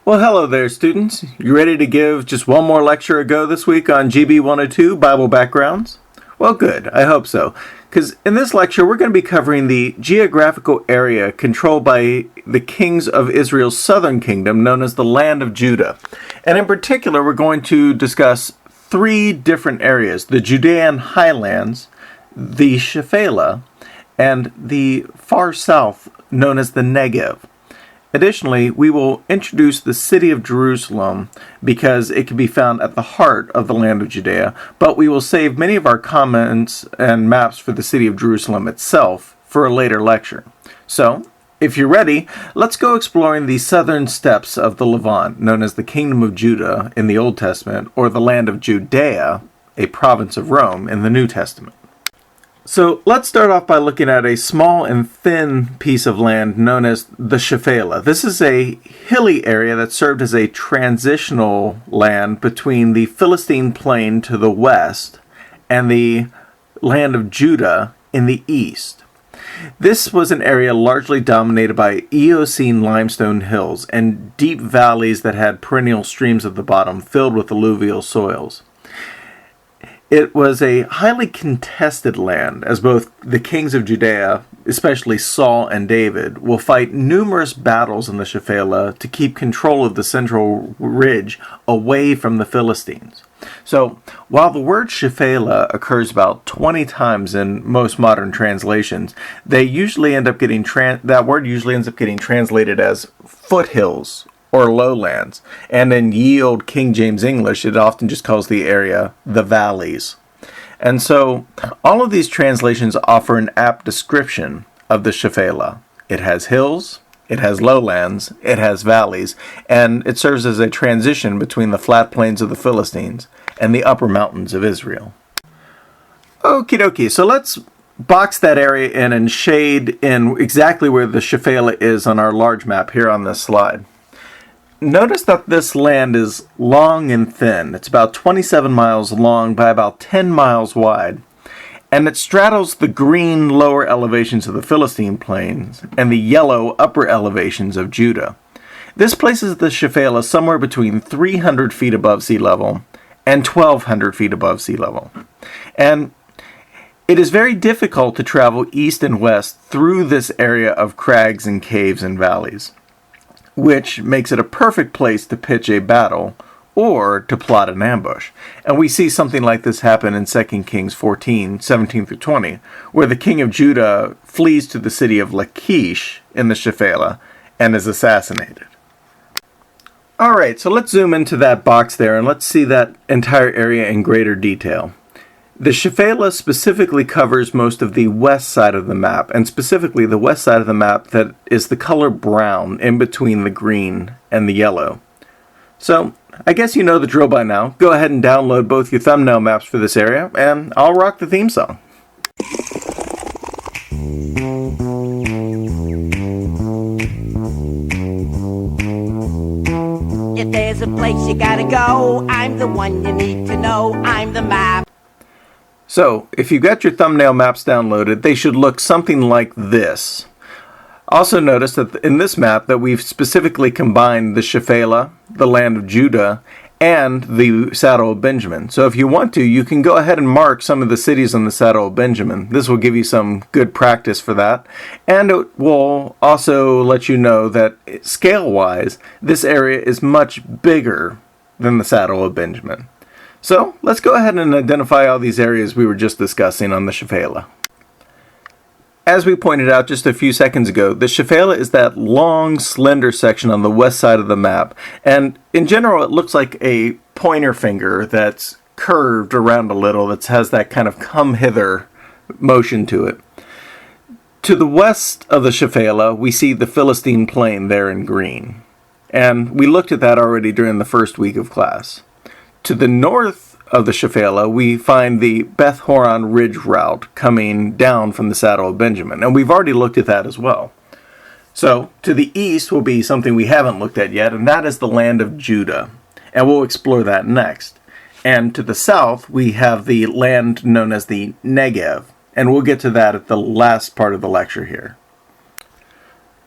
Well, hello there, students. You ready to give just one more lecture a go this week on GB 102, Bible Backgrounds? Well, good. I hope so. Because in this lecture, we're going to be covering the geographical area controlled by the kings of Israel's southern kingdom, known as the land of Judah. And in particular, we're going to discuss three different areas: the Judean Highlands, the Shephelah, and the far south, known as the Negev. Additionally, we will introduce the city of Jerusalem because it can be found at the heart of the land of Judea, but we will save many of our comments and maps for the city of Jerusalem itself for a later lecture. So, if you're ready, let's go exploring the southern steppes of the Levant, known as the Kingdom of Judah in the Old Testament, or the land of Judea, a province of Rome in the New Testament. So let's start off by looking at a small and thin piece of land known as the Shephelah. This is a hilly area that served as a transitional land between the Philistine plain to the west and the land of Judah in the east. This was an area largely dominated by Eocene limestone hills and deep valleys that had perennial streams at the bottom filled with alluvial soils. It was a highly contested land, as both the kings of Judea, especially Saul and David, will fight numerous battles in the Shephelah to keep control of the central ridge away from the Philistines. So, while the word Shephelah occurs about 20 times in most modern translations, they usually end up getting that word usually ends up getting translated as foothills or lowlands, and in ye old King James English, it often just calls the area the valleys. And so, all of these translations offer an apt description of the Shephelah. It has hills, it has lowlands, it has valleys, and it serves as a transition between the flat plains of the Philistines and the upper mountains of Israel. Okie dokie, so let's box that area in and shade in exactly where the Shephelah is on our large map here on this slide. Notice that this land is long and thin. It's about 27 miles long by about 10 miles wide. And it straddles the green lower elevations of the Philistine plains and the yellow upper elevations of Judah. This places the Shephelah somewhere between 300 feet above sea level and 1,200 feet above sea level. And it is very difficult to travel east and west through this area of crags and caves and valleys, which makes it a perfect place to pitch a battle or to plot an ambush. And we see something like this happen in 2 Kings 14, 17 through 20, where the king of Judah flees to the city of Lachish in the Shephelah and is assassinated. Alright, so let's zoom into that box there and let's see that entire area in greater detail. The Shephelah specifically covers most of the west side of the map, and specifically the west side of the map that is the color brown in between the green and the yellow. So, I guess you know the drill by now. Go ahead and download both your thumbnail maps for this area, and I'll rock the theme song. If there's a place you gotta go, I'm the one you need to know. I'm the map. So, if you've got your thumbnail maps downloaded, they should look something like this. Also notice that in this map that we've specifically combined the Shephelah, the land of Judah, and the Saddle of Benjamin. So if you want to, you can go ahead and mark some of the cities on the Saddle of Benjamin. This will give you some good practice for that. And it will also let you know that scale-wise, this area is much bigger than the Saddle of Benjamin. So, let's go ahead and identify all these areas we were just discussing on the Shephelah. As we pointed out just a few seconds ago, the Shephelah is that long, slender section on the west side of the map, and in general it looks like a pointer finger that's curved around a little, that has that kind of come-hither motion to it. To the west of the Shephelah, we see the Philistine plain there in green, and we looked at that already during the first week of class. To the north of the Shephelah, we find the Beth Horon Ridge route coming down from the Saddle of Benjamin, and we've already looked at that as well. So, to the east will be something we haven't looked at yet, and that is the land of Judah, and we'll explore that next. And to the south, we have the land known as the Negev, and we'll get to that at the last part of the lecture here.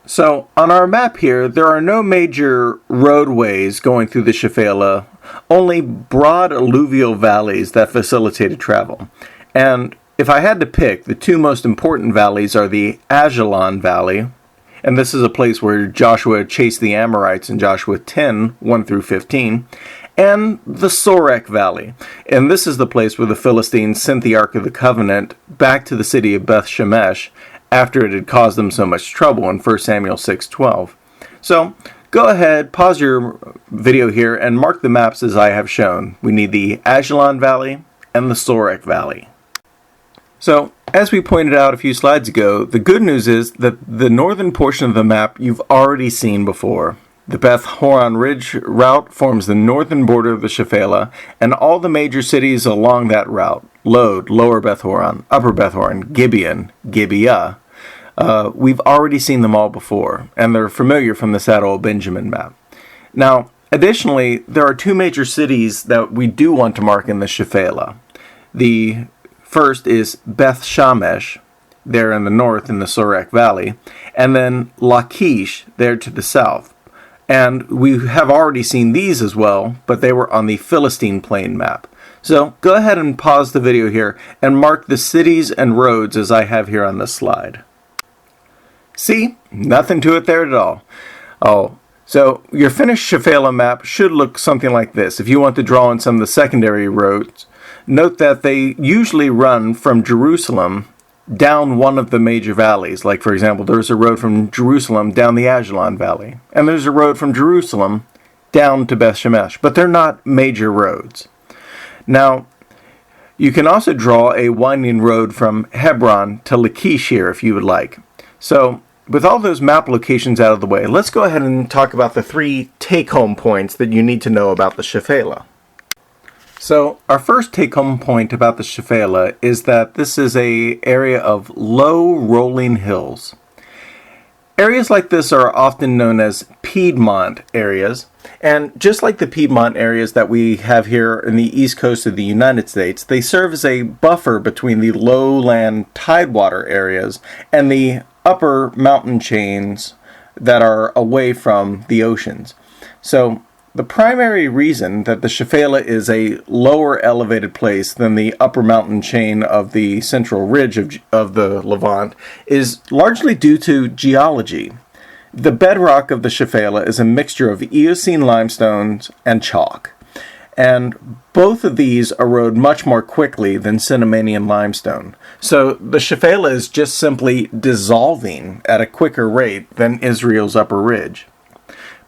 So on our map here, there are no major roadways going through the Shephelah, only broad alluvial valleys that facilitated travel. And if I had to pick, the two most important valleys are the Ajalon Valley, and this is a place where Joshua chased the Amorites in Joshua 10, 1 through 15, and the Sorek Valley. And this is the place where the Philistines sent the Ark of the Covenant back to the city of Beth Shemesh after it had caused them so much trouble in 1 Samuel 6:12. So, go ahead, pause your video here, and mark the maps as I have shown. We need the Ajalon Valley and the Sorek Valley. So, as we pointed out a few slides ago, the good news is that the northern portion of the map you've already seen before. The Beth Horon Ridge route forms the northern border of the Shephelah, and all the major cities along that route, Lod, Lower Beth Horon, Upper Beth Horon, Gibeon, Gibeah, we've already seen them all before, and they're familiar from the Saddle of Benjamin map. Now, additionally, there are two major cities that we do want to mark in the Shephelah. The first is Beth Shemesh, there in the north in the Sorek Valley, and then Lachish, there to the south. And we have already seen these as well, but they were on the Philistine Plain map. So go ahead and pause the video here and mark the cities and roads as I have here on this slide. See? Nothing to it there at all. Oh, so your finished Shephelah map should look something like this. If you want to draw in some of the secondary roads, note that they usually run from Jerusalem down one of the major valleys. Like, for example, there's a road from Jerusalem down the Ajalon Valley. And there's a road from Jerusalem down to Beth Shemesh. But they're not major roads. Now, you can also draw a winding road from Hebron to Lachish here if you would like. So, with all those map locations out of the way, let's go ahead and talk about the three take-home points that you need to know about the Shephelah. So, our first take-home point about the Shephelah is that this is an area of low rolling hills. Areas like this are often known as Piedmont areas, and just like the Piedmont areas that we have here in the east coast of the United States, they serve as a buffer between the lowland tidewater areas and the upper mountain chains that are away from the oceans. So, the primary reason that the Shephelah is a lower elevated place than the upper mountain chain of the central ridge of the Levant is largely due to geology. The bedrock of the Shephelah is a mixture of Eocene limestones and chalk, and both of these erode much more quickly than Cenomanian limestone. So the Shephelah is just simply dissolving at a quicker rate than Israel's upper ridge.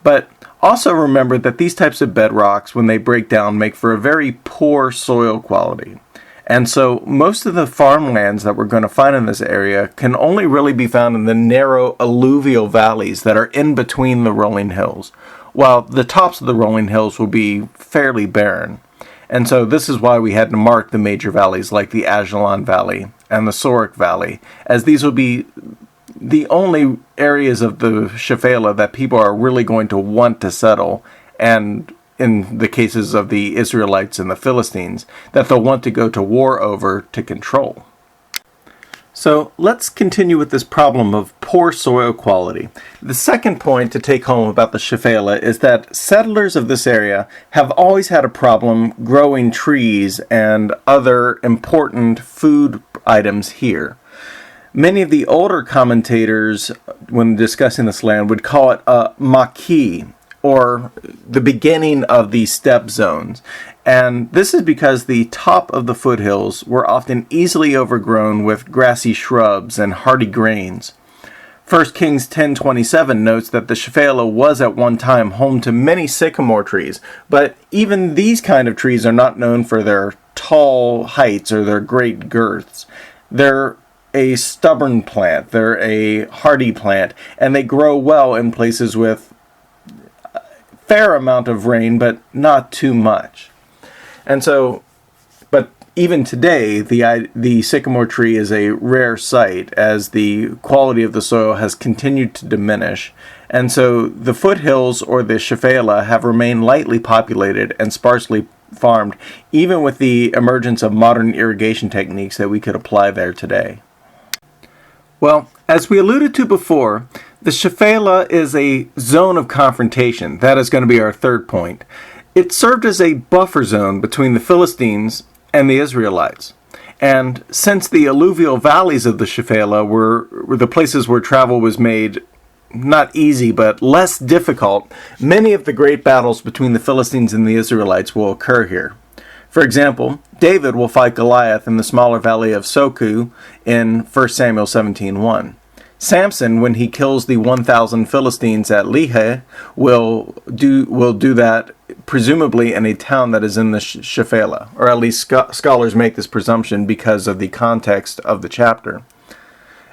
But also remember that these types of bedrocks, when they break down, make for a very poor soil quality. And so most of the farmlands that we're going to find in this area can only really be found in the narrow alluvial valleys that are in between the rolling hills, while the tops of the rolling hills will be fairly barren. And so this is why we had to mark the major valleys like the Ajalon Valley and the Sorek Valley, as these will be the only areas of the Shephelah that people are really going to want to settle, and in the cases of the Israelites and the Philistines, that they'll want to go to war over to control. So let's continue with this problem of poor soil quality. The second point to take home about the Shephelah is that settlers of this area have always had a problem growing trees and other important food items here. Many of the older commentators, when discussing this land, would call it a maquis, or the beginning of the steppe zones. And this is because the top of the foothills were often easily overgrown with grassy shrubs and hardy grains. 1 Kings 10:27 notes that the Shephelah was at one time home to many sycamore trees, but even these kind of trees are not known for their tall heights or their great girths. They're a stubborn plant, they're a hardy plant, and they grow well in places with a fair amount of rain, but not too much. And so, but even today, the sycamore tree is a rare sight as the quality of the soil has continued to diminish. And so the foothills or the Shephelah have remained lightly populated and sparsely farmed, even with the emergence of modern irrigation techniques that we could apply there today. Well, As we alluded to before, the Shephelah is a zone of confrontation. That is going to be our third point. It served as a buffer zone between the Philistines and the Israelites. And since the alluvial valleys of the Shephelah were the places where travel was made not easy, but less difficult, many of the great battles between the Philistines and the Israelites will occur here. For example, David will fight Goliath in the smaller valley of Soku in 1 Samuel 17:1. Samson, when he kills the 1,000 Philistines at Lehi, will do that presumably in a town that is in the Shephelah, or at least scholars make this presumption because of the context of the chapter.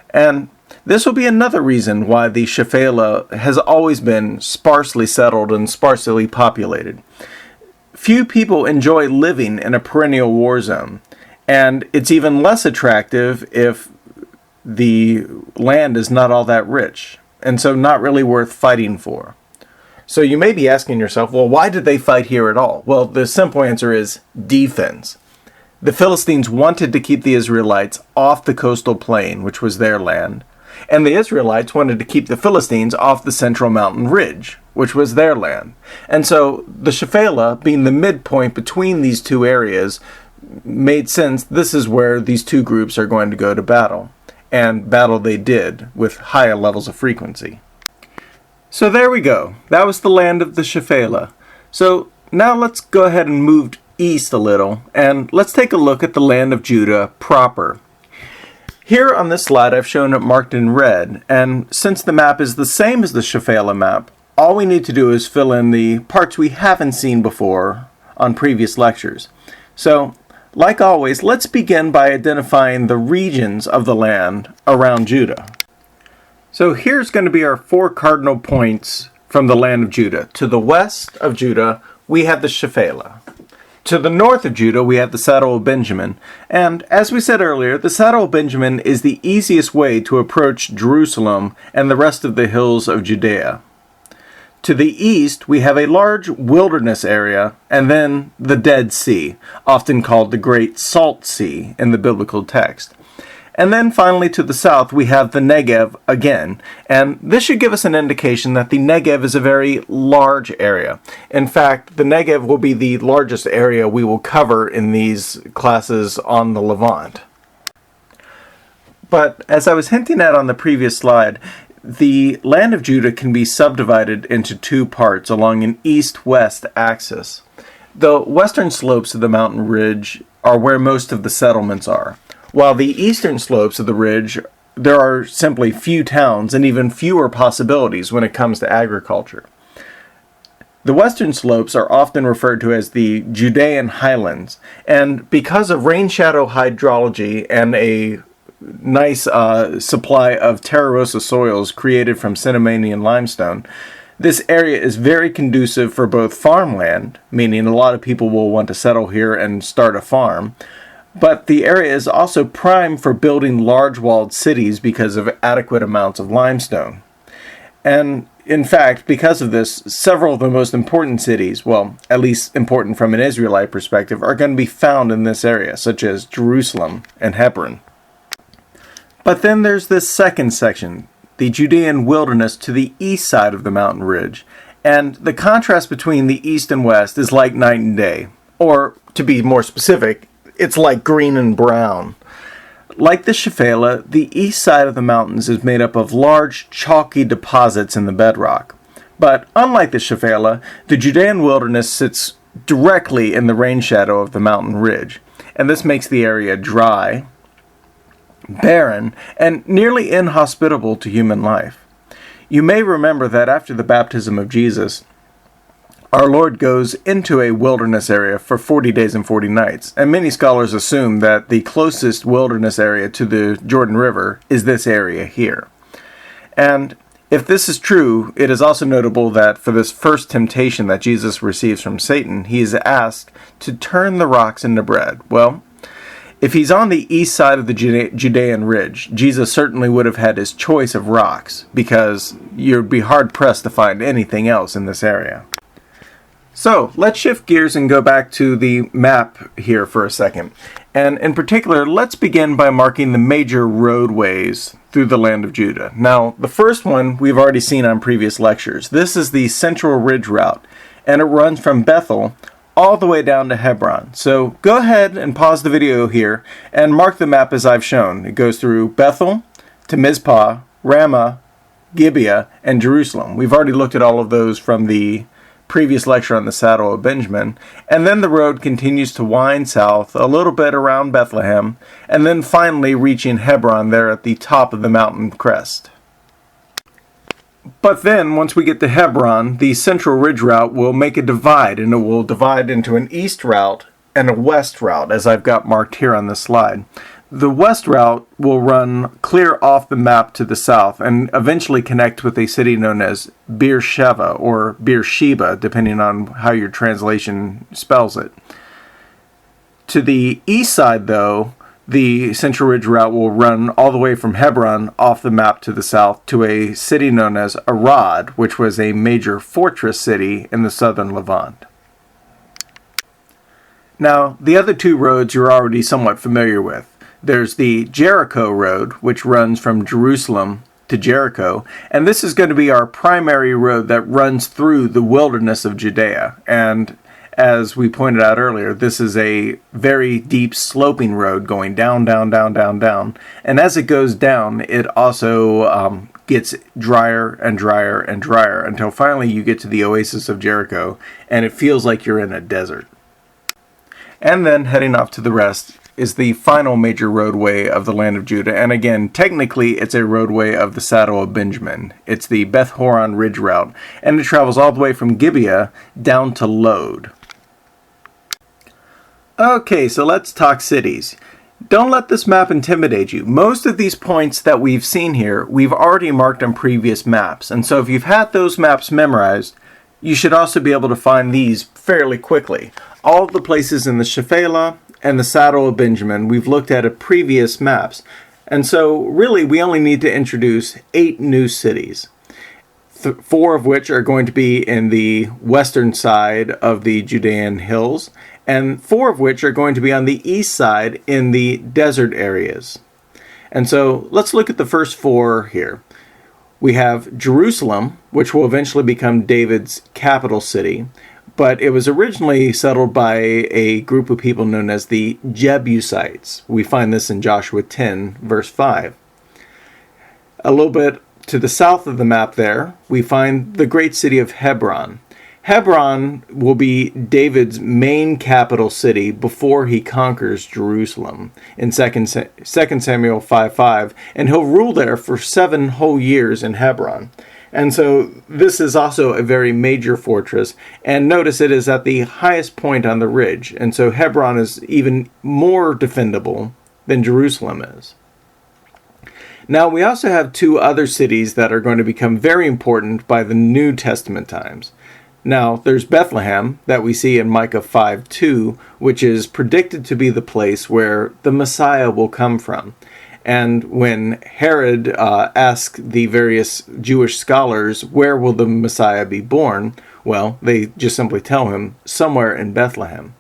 And this will be another reason why the Shephelah has always been sparsely settled and sparsely populated. Few people enjoy living in a perennial war zone, and it's even less attractive if the land is not all that rich, and so not really worth fighting for. So you may be asking yourself, well, why did they fight here at all? Well, the simple answer is defense. The Philistines wanted to keep the Israelites off the coastal plain, which was their land, and the Israelites wanted to keep the Philistines off the central mountain ridge, which was their land. And so the Shephelah, being the midpoint between these two areas, made sense. This is where these two groups are going to go to battle. And battle they did, with higher levels of frequency. So there we go. That was the land of the Shephelah. So now let's go ahead and move east a little, and let's take a look at the land of Judah proper. Here on this slide I've shown it marked in red, and since the map is the same as the Shephelah map, all we need to do is fill in the parts we haven't seen before on previous lectures. So, like always, let's begin by identifying the regions of the land around Judah. So here's going to be our 4 cardinal points from the land of Judah. To the west of Judah, we have the Shephelah. To the north of Judah, we have the Saddle of Benjamin. And as we said earlier, the Saddle of Benjamin is the easiest way to approach Jerusalem and the rest of the hills of Judea. To the east, we have a large wilderness area, and then the Dead Sea, often called the Great Salt Sea in the biblical text. And then finally to the south, we have the Negev again, and this should give us an indication that the Negev is a very large area. In fact, the Negev will be the largest area we will cover in these classes on the Levant. But as I was hinting at on the previous slide, the land of Judah can be subdivided into 2 parts along an east-west axis. The western slopes of the mountain ridge are where most of the settlements are, while the eastern slopes of the ridge, there are simply few towns and even fewer possibilities when it comes to agriculture. The western slopes are often referred to as the Judean Highlands, and because of rain-shadow hydrology and a nice supply of terra rossa soils created from Cenomanian limestone, this area is very conducive for both farmland, meaning a lot of people will want to settle here and start a farm, but the area is also prime for building large walled cities because of adequate amounts of limestone. And in fact, because of this, several of the most important cities, well, at least important from an Israelite perspective, are going to be found in this area, such as Jerusalem and Hebron. But then there's this second section, the Judean wilderness to the east side of the mountain ridge, and the contrast between the east and west is like night and day. Or, to be more specific, it's like green and brown. Like the Shephelah, the east side of the mountains is made up of large, chalky deposits in the bedrock. But unlike the Shephelah, the Judean wilderness sits directly in the rain shadow of the mountain ridge, and this makes the area dry, barren, and nearly inhospitable to human life. You may remember that after the baptism of Jesus, our Lord goes into a wilderness area for 40 days and 40 nights, and many scholars assume that the closest wilderness area to the Jordan River is this area here. And if this is true, it is also notable that for this first temptation that Jesus receives from Satan, he is asked to turn the rocks into bread. Well, if he's on the east side of the Judean ridge, Jesus certainly would have had his choice of rocks, because you'd be hard-pressed to find anything else in this area. So, let's shift gears and go back to the map here for a second. And in particular, let's begin by marking the major roadways through the land of Judah. Now, the first one we've already seen on previous lectures. This is the Central Ridge Route, and it runs from Bethel all the way down to Hebron. So go ahead and pause the video here and mark the map as I've shown. It goes through Bethel to Mizpah, Ramah, Gibeah, and Jerusalem. We've already looked at all of those from the previous lecture on the Saddle of Benjamin, and then the road continues to wind south a little bit around Bethlehem, and then finally reaching Hebron there at the top of the mountain crest. But then, once we get to Hebron, the Central Ridge Route will make a divide, and it will divide into an east route and a west route, as I've got marked here on this slide. The west route will run clear off the map to the south and eventually connect with a city known as Beersheba or Beersheba, depending on how your translation spells it. To the east side, though, the Central Ridge Route will run all the way from Hebron off the map to the south to a city known as Arad, which was a major fortress city in the southern Levant. Now, the other two roads you're already somewhat familiar with. There's the Jericho Road, which runs from Jerusalem to Jericho, and this is going to be our primary road that runs through the wilderness of Judea. And as we pointed out earlier, this is a very deep sloping road going down, down, down, down, down. And as it goes down, it also gets drier and drier and drier until finally you get to the oasis of Jericho, and it feels like you're in a desert. And then heading off to the rest is the final major roadway of the land of Judah. And again, technically, it's a roadway of the Saddle of Benjamin. It's the Beth Horon Ridge Route, and it travels all the way from Gibeah down to Lod. Okay, so let's talk cities. Don't let this map intimidate you. Most of these points that we've seen here, we've already marked on previous maps. And so if you've had those maps memorized, you should also be able to find these fairly quickly. All of the places in the Shephelah and the Saddle of Benjamin we've looked at previous maps. And so really we only need to introduce 8 new cities. 4 of which are going to be in the western side of the Judean Hills, and 4 of which are going to be on the east side in the desert areas. And so let's look at the first 4 here. We have Jerusalem, which will eventually become David's capital city, but it was originally settled by a group of people known as the Jebusites. We find this in Joshua 10, verse 5. A little bit to the south of the map there, we find the great city of Hebron. Hebron will be David's main capital city before he conquers Jerusalem in 2 Samuel 5:5, and he'll rule there for 7 whole years in Hebron. And so this is also a very major fortress, and notice it is at the highest point on the ridge, and so Hebron is even more defendable than Jerusalem is. Now we also have 2 other cities that are going to become very important by the New Testament times. Now, there's Bethlehem that we see in Micah 5:2, which is predicted to be the place where the Messiah will come from. And when Herod asked the various Jewish scholars, where will the Messiah be born? Well, they just simply tell him, somewhere in Bethlehem.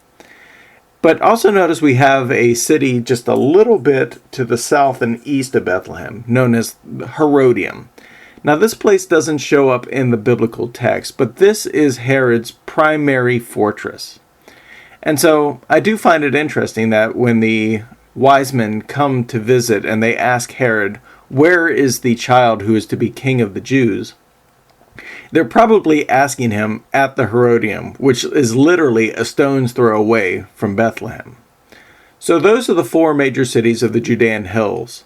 But also notice we have a city just a little bit to the south and east of Bethlehem, known as Herodium. Now, this place doesn't show up in the biblical text, but this is Herod's primary fortress. And so I do find it interesting that when the wise men come to visit and they ask Herod, where is the child who is to be king of the Jews? They're probably asking him at the Herodium, which is literally a stone's throw away from Bethlehem. So those are the 4 major cities of the Judean Hills: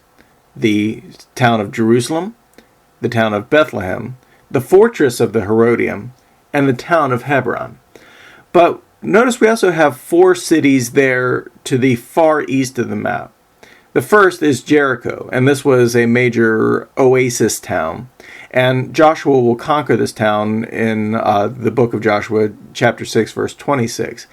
the town of Jerusalem, the town of Bethlehem, the fortress of the Herodium, and the town of Hebron. But notice we also have 4 cities there to the far east of the map. The first is Jericho, and this was a major oasis town. And Joshua will conquer this town in the book of Joshua, chapter 6, verse 26.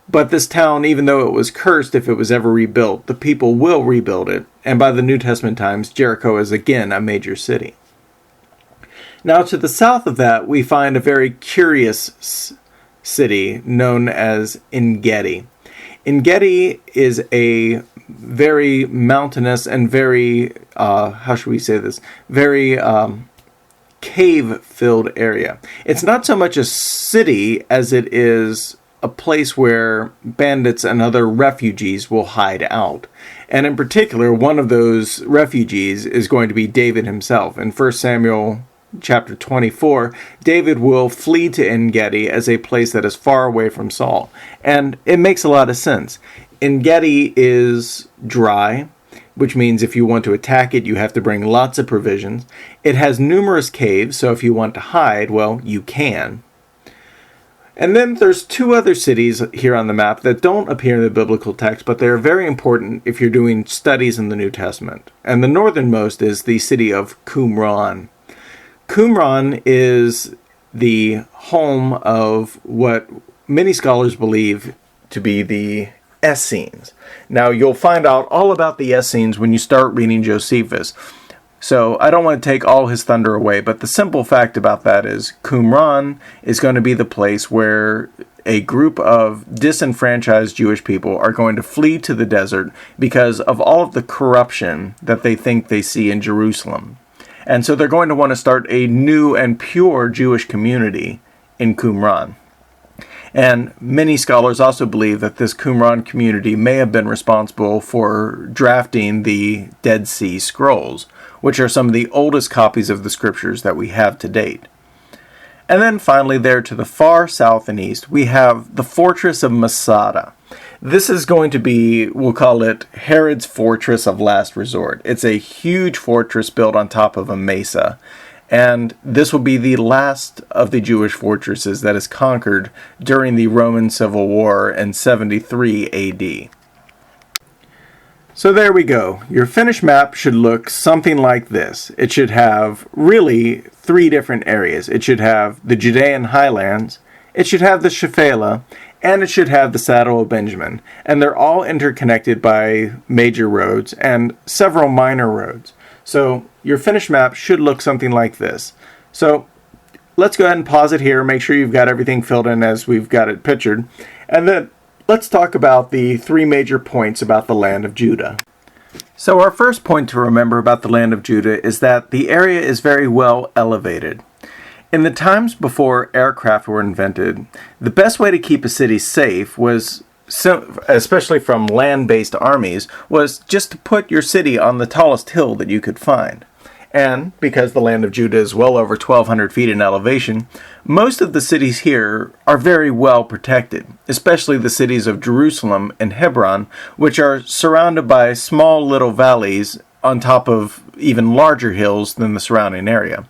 But this town, even though it was cursed if it was ever rebuilt, the people will rebuild it. And by the New Testament times, Jericho is again a major city. Now, to the south of that, we find a very curious city known as En-Gedi. En-Gedi is a very mountainous and very, how should we say this, very cave-filled area. It's not so much a city as it is a place where bandits and other refugees will hide out. And in particular, one of those refugees is going to be David himself. In 1 Samuel chapter 24, David will flee to En-Gedi as a place that is far away from Saul. And it makes a lot of sense. En-Gedi is dry, which means if you want to attack it, you have to bring lots of provisions. It has numerous caves, so if you want to hide, well, you can. And then there's two other cities here on the map that don't appear in the biblical text, but they're very important if you're doing studies in the New Testament. And the northernmost is the city of Qumran. Qumran is the home of what many scholars believe to be the Essenes. Now, you'll find out all about the Essenes when you start reading Josephus. So I don't want to take all his thunder away, but the simple fact about that is Qumran is going to be the place where a group of disenfranchised Jewish people are going to flee to the desert because of all of the corruption that they think they see in Jerusalem. And so they're going to want to start a new and pure Jewish community in Qumran. And many scholars also believe that this Qumran community may have been responsible for drafting the Dead Sea Scrolls, which are some of the oldest copies of the scriptures that we have to date. And then finally there to the far south and east, we have the fortress of Masada. This is going to be, we'll call it Herod's fortress of last resort. It's a huge fortress built on top of a mesa. And this will be the last of the Jewish fortresses that is conquered during the Roman Civil War in 73 AD. So there we go. Your finished map should look something like this. It should have really three different areas. It should have the Judean Highlands, it should have the Shephelah, and it should have the Saddle of Benjamin. And they're all interconnected by major roads and several minor roads. So your finished map should look something like this. So let's go ahead and pause it here. Make sure you've got everything filled in as we've got it pictured. And then let's talk about the three major points about the land of Judah. So our first point to remember about the land of Judah is that the area is very well elevated. In the times before aircraft were invented, the best way to keep a city safe was, especially from land-based armies, was just to put your city on the tallest hill that you could find. And because the land of Judah is well over 1,200 feet in elevation, most of the cities here are very well protected, especially the cities of Jerusalem and Hebron, which are surrounded by small little valleys on top of even larger hills than the surrounding area.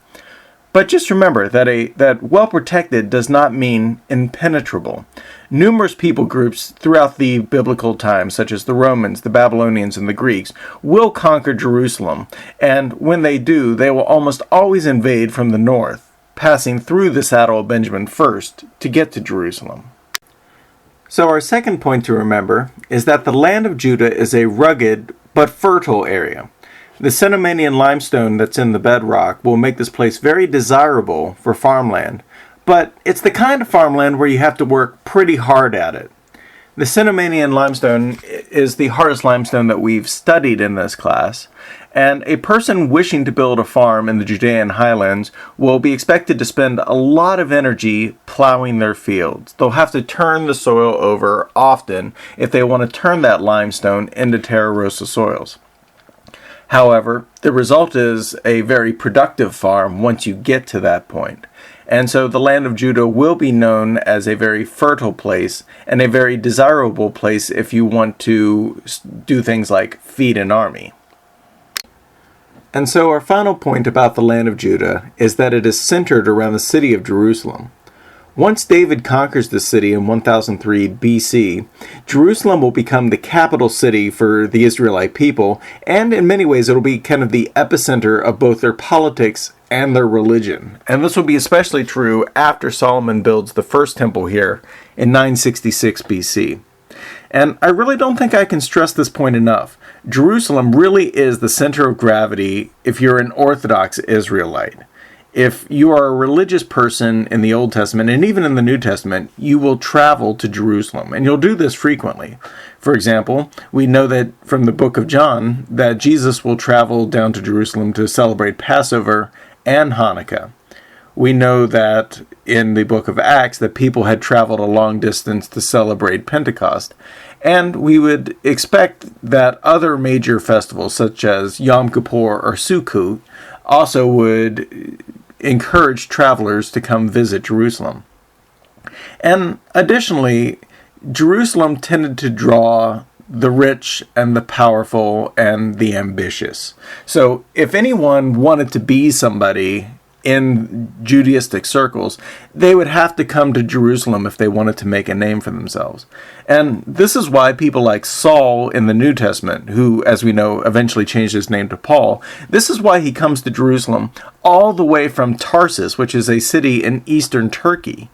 But just remember that well-protected does not mean impenetrable. Numerous people groups throughout the biblical times, such as the Romans, the Babylonians, and the Greeks, will conquer Jerusalem, and when they do, they will almost always invade from the north, passing through the Saddle of Benjamin first to get to Jerusalem. So our second point to remember is that the land of Judah is a rugged but fertile area. The Cenomanian limestone that's in the bedrock will make this place very desirable for farmland, but it's the kind of farmland where you have to work pretty hard at it. The Cenomanian limestone is the hardest limestone that we've studied in this class, and a person wishing to build a farm in the Judean Highlands will be expected to spend a lot of energy plowing their fields. They'll have to turn the soil over often if they want to turn that limestone into terra rossa soils. However, the result is a very productive farm once you get to that point. And so the land of Judah will be known as a very fertile place and a very desirable place if you want to do things like feed an army. And so our final point about the land of Judah is that it is centered around the city of Jerusalem. Once David conquers the city in 1003 BC, Jerusalem will become the capital city for the Israelite people, and in many ways it'll be kind of the epicenter of both their politics and their religion. And this will be especially true after Solomon builds the first temple here in 966 BC. And I really don't think I can stress this point enough. Jerusalem really is the center of gravity if you're an Orthodox Israelite. If you are a religious person in the Old Testament, and even in the New Testament, you will travel to Jerusalem, and you'll do this frequently. For example, we know that from the book of John that Jesus will travel down to Jerusalem to celebrate Passover and Hanukkah. We know that in the book of Acts that people had traveled a long distance to celebrate Pentecost. And we would expect that other major festivals such as Yom Kippur or Sukkot also would encourage travelers to come visit Jerusalem. And additionally, Jerusalem tended to draw the rich and the powerful and the ambitious. So if anyone wanted to be somebody in Judaistic circles, they would have to come to Jerusalem if they wanted to make a name for themselves. And this is why people like Saul in the New Testament, who, as we know, eventually changed his name to Paul, this is why he comes to Jerusalem all the way from Tarsus, which is a city in eastern Turkey.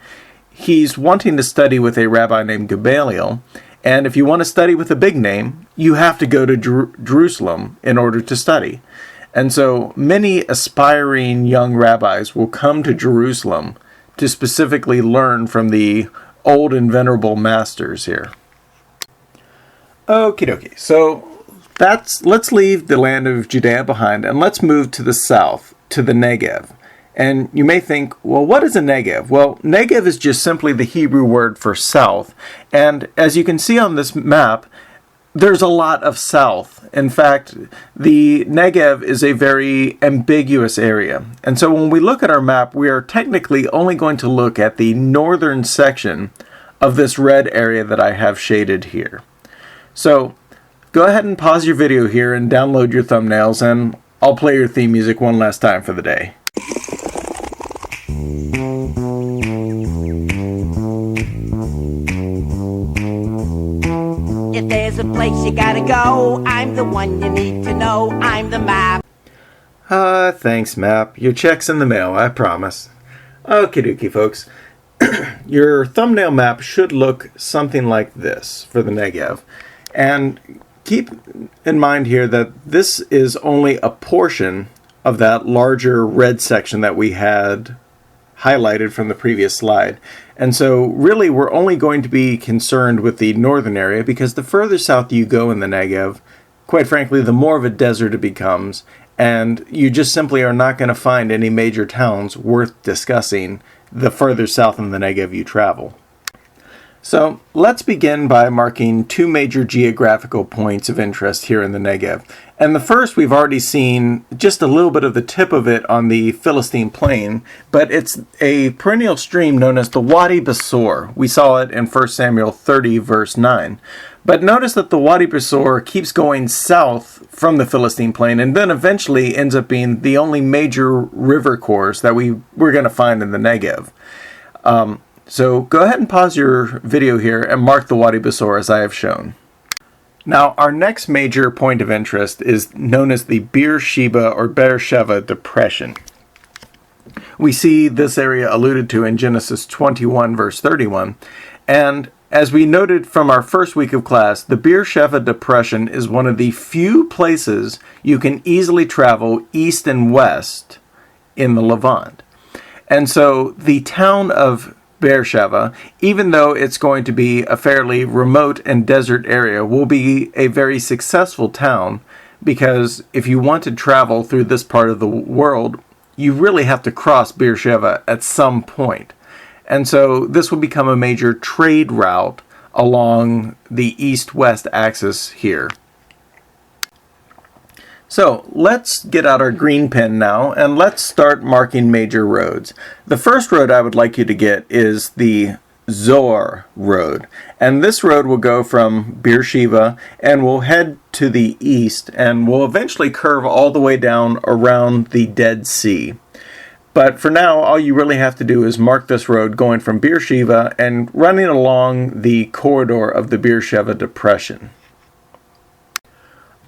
He's wanting to study with a rabbi named Gamaliel, and if you want to study with a big name, you have to go to Jerusalem in order to study. And so many aspiring young rabbis will come to Jerusalem to specifically learn from the old and venerable masters here. Okie dokie. So let's leave the land of Judea behind and let's move to the south, to the Negev. And you may think, well, what is a Negev? Well, Negev is just simply the Hebrew word for south. And as you can see on this map, there's a lot of south. In fact, the Negev is a very ambiguous area. And so when we look at our map, we are technically only going to look at the northern section of this red area that I have shaded here. So go ahead and pause your video here and download your thumbnails, and I'll play your theme music one last time for the day. If there's a place you gotta go, I'm the one you need to know. I'm the map. Thanks, map. Your check's in the mail, I promise. Okie dokie, folks. Your thumbnail map should look something like this for the Negev. And keep in mind here that this is only a portion of that larger red section that we had highlighted from the previous slide. And so really we're only going to be concerned with the northern area because the further south you go in the Negev, quite frankly, the more of a desert it becomes, and you just simply are not going to find any major towns worth discussing the further south in the Negev you travel. So let's begin by marking two major geographical points of interest here in the Negev. And the first, we've already seen just a little bit of the tip of it on the Philistine plain, but it's a perennial stream known as the Wadi Besor. We saw it in 1 Samuel 30, verse 9. But notice that the Wadi Besor keeps going south from the Philistine plain and then eventually ends up being the only major river course that we're going to find in the Negev. So go ahead and pause your video here and mark the Wadi Besor as I have shown. Now, our next major point of interest is known as the Beersheba or Beersheba Depression. We see this area alluded to in Genesis 21, verse 31. And as we noted from our first week of class, the Beersheba Depression is one of the few places you can easily travel east and west in the Levant. And so the town of Beersheba, even though it's going to be a fairly remote and desert area, will be a very successful town because if you want to travel through this part of the world, you really have to cross Beersheba at some point. And so this will become a major trade route along the east-west axis here. So let's get out our green pen now and let's start marking major roads. The first road I would like you to get is the Zoar Road. And this road will go from Beersheba and will head to the east and will eventually curve all the way down around the Dead Sea. But for now, all you really have to do is mark this road going from Beersheba and running along the corridor of the Beersheba Depression.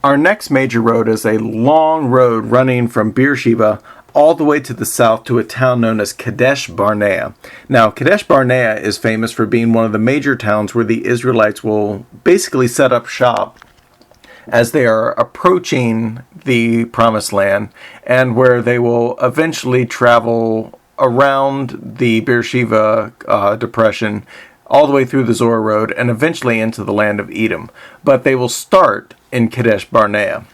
Our next major road is a long road running from Beersheba all the way to the south to a town known as Kadesh Barnea. Now, Kadesh Barnea is famous for being one of the major towns where the Israelites will basically set up shop as they are approaching the Promised Land, and where they will eventually travel around the Beersheba Depression all the way through the Zorah Road and eventually into the land of Edom. But they will start in Kadesh Barnea.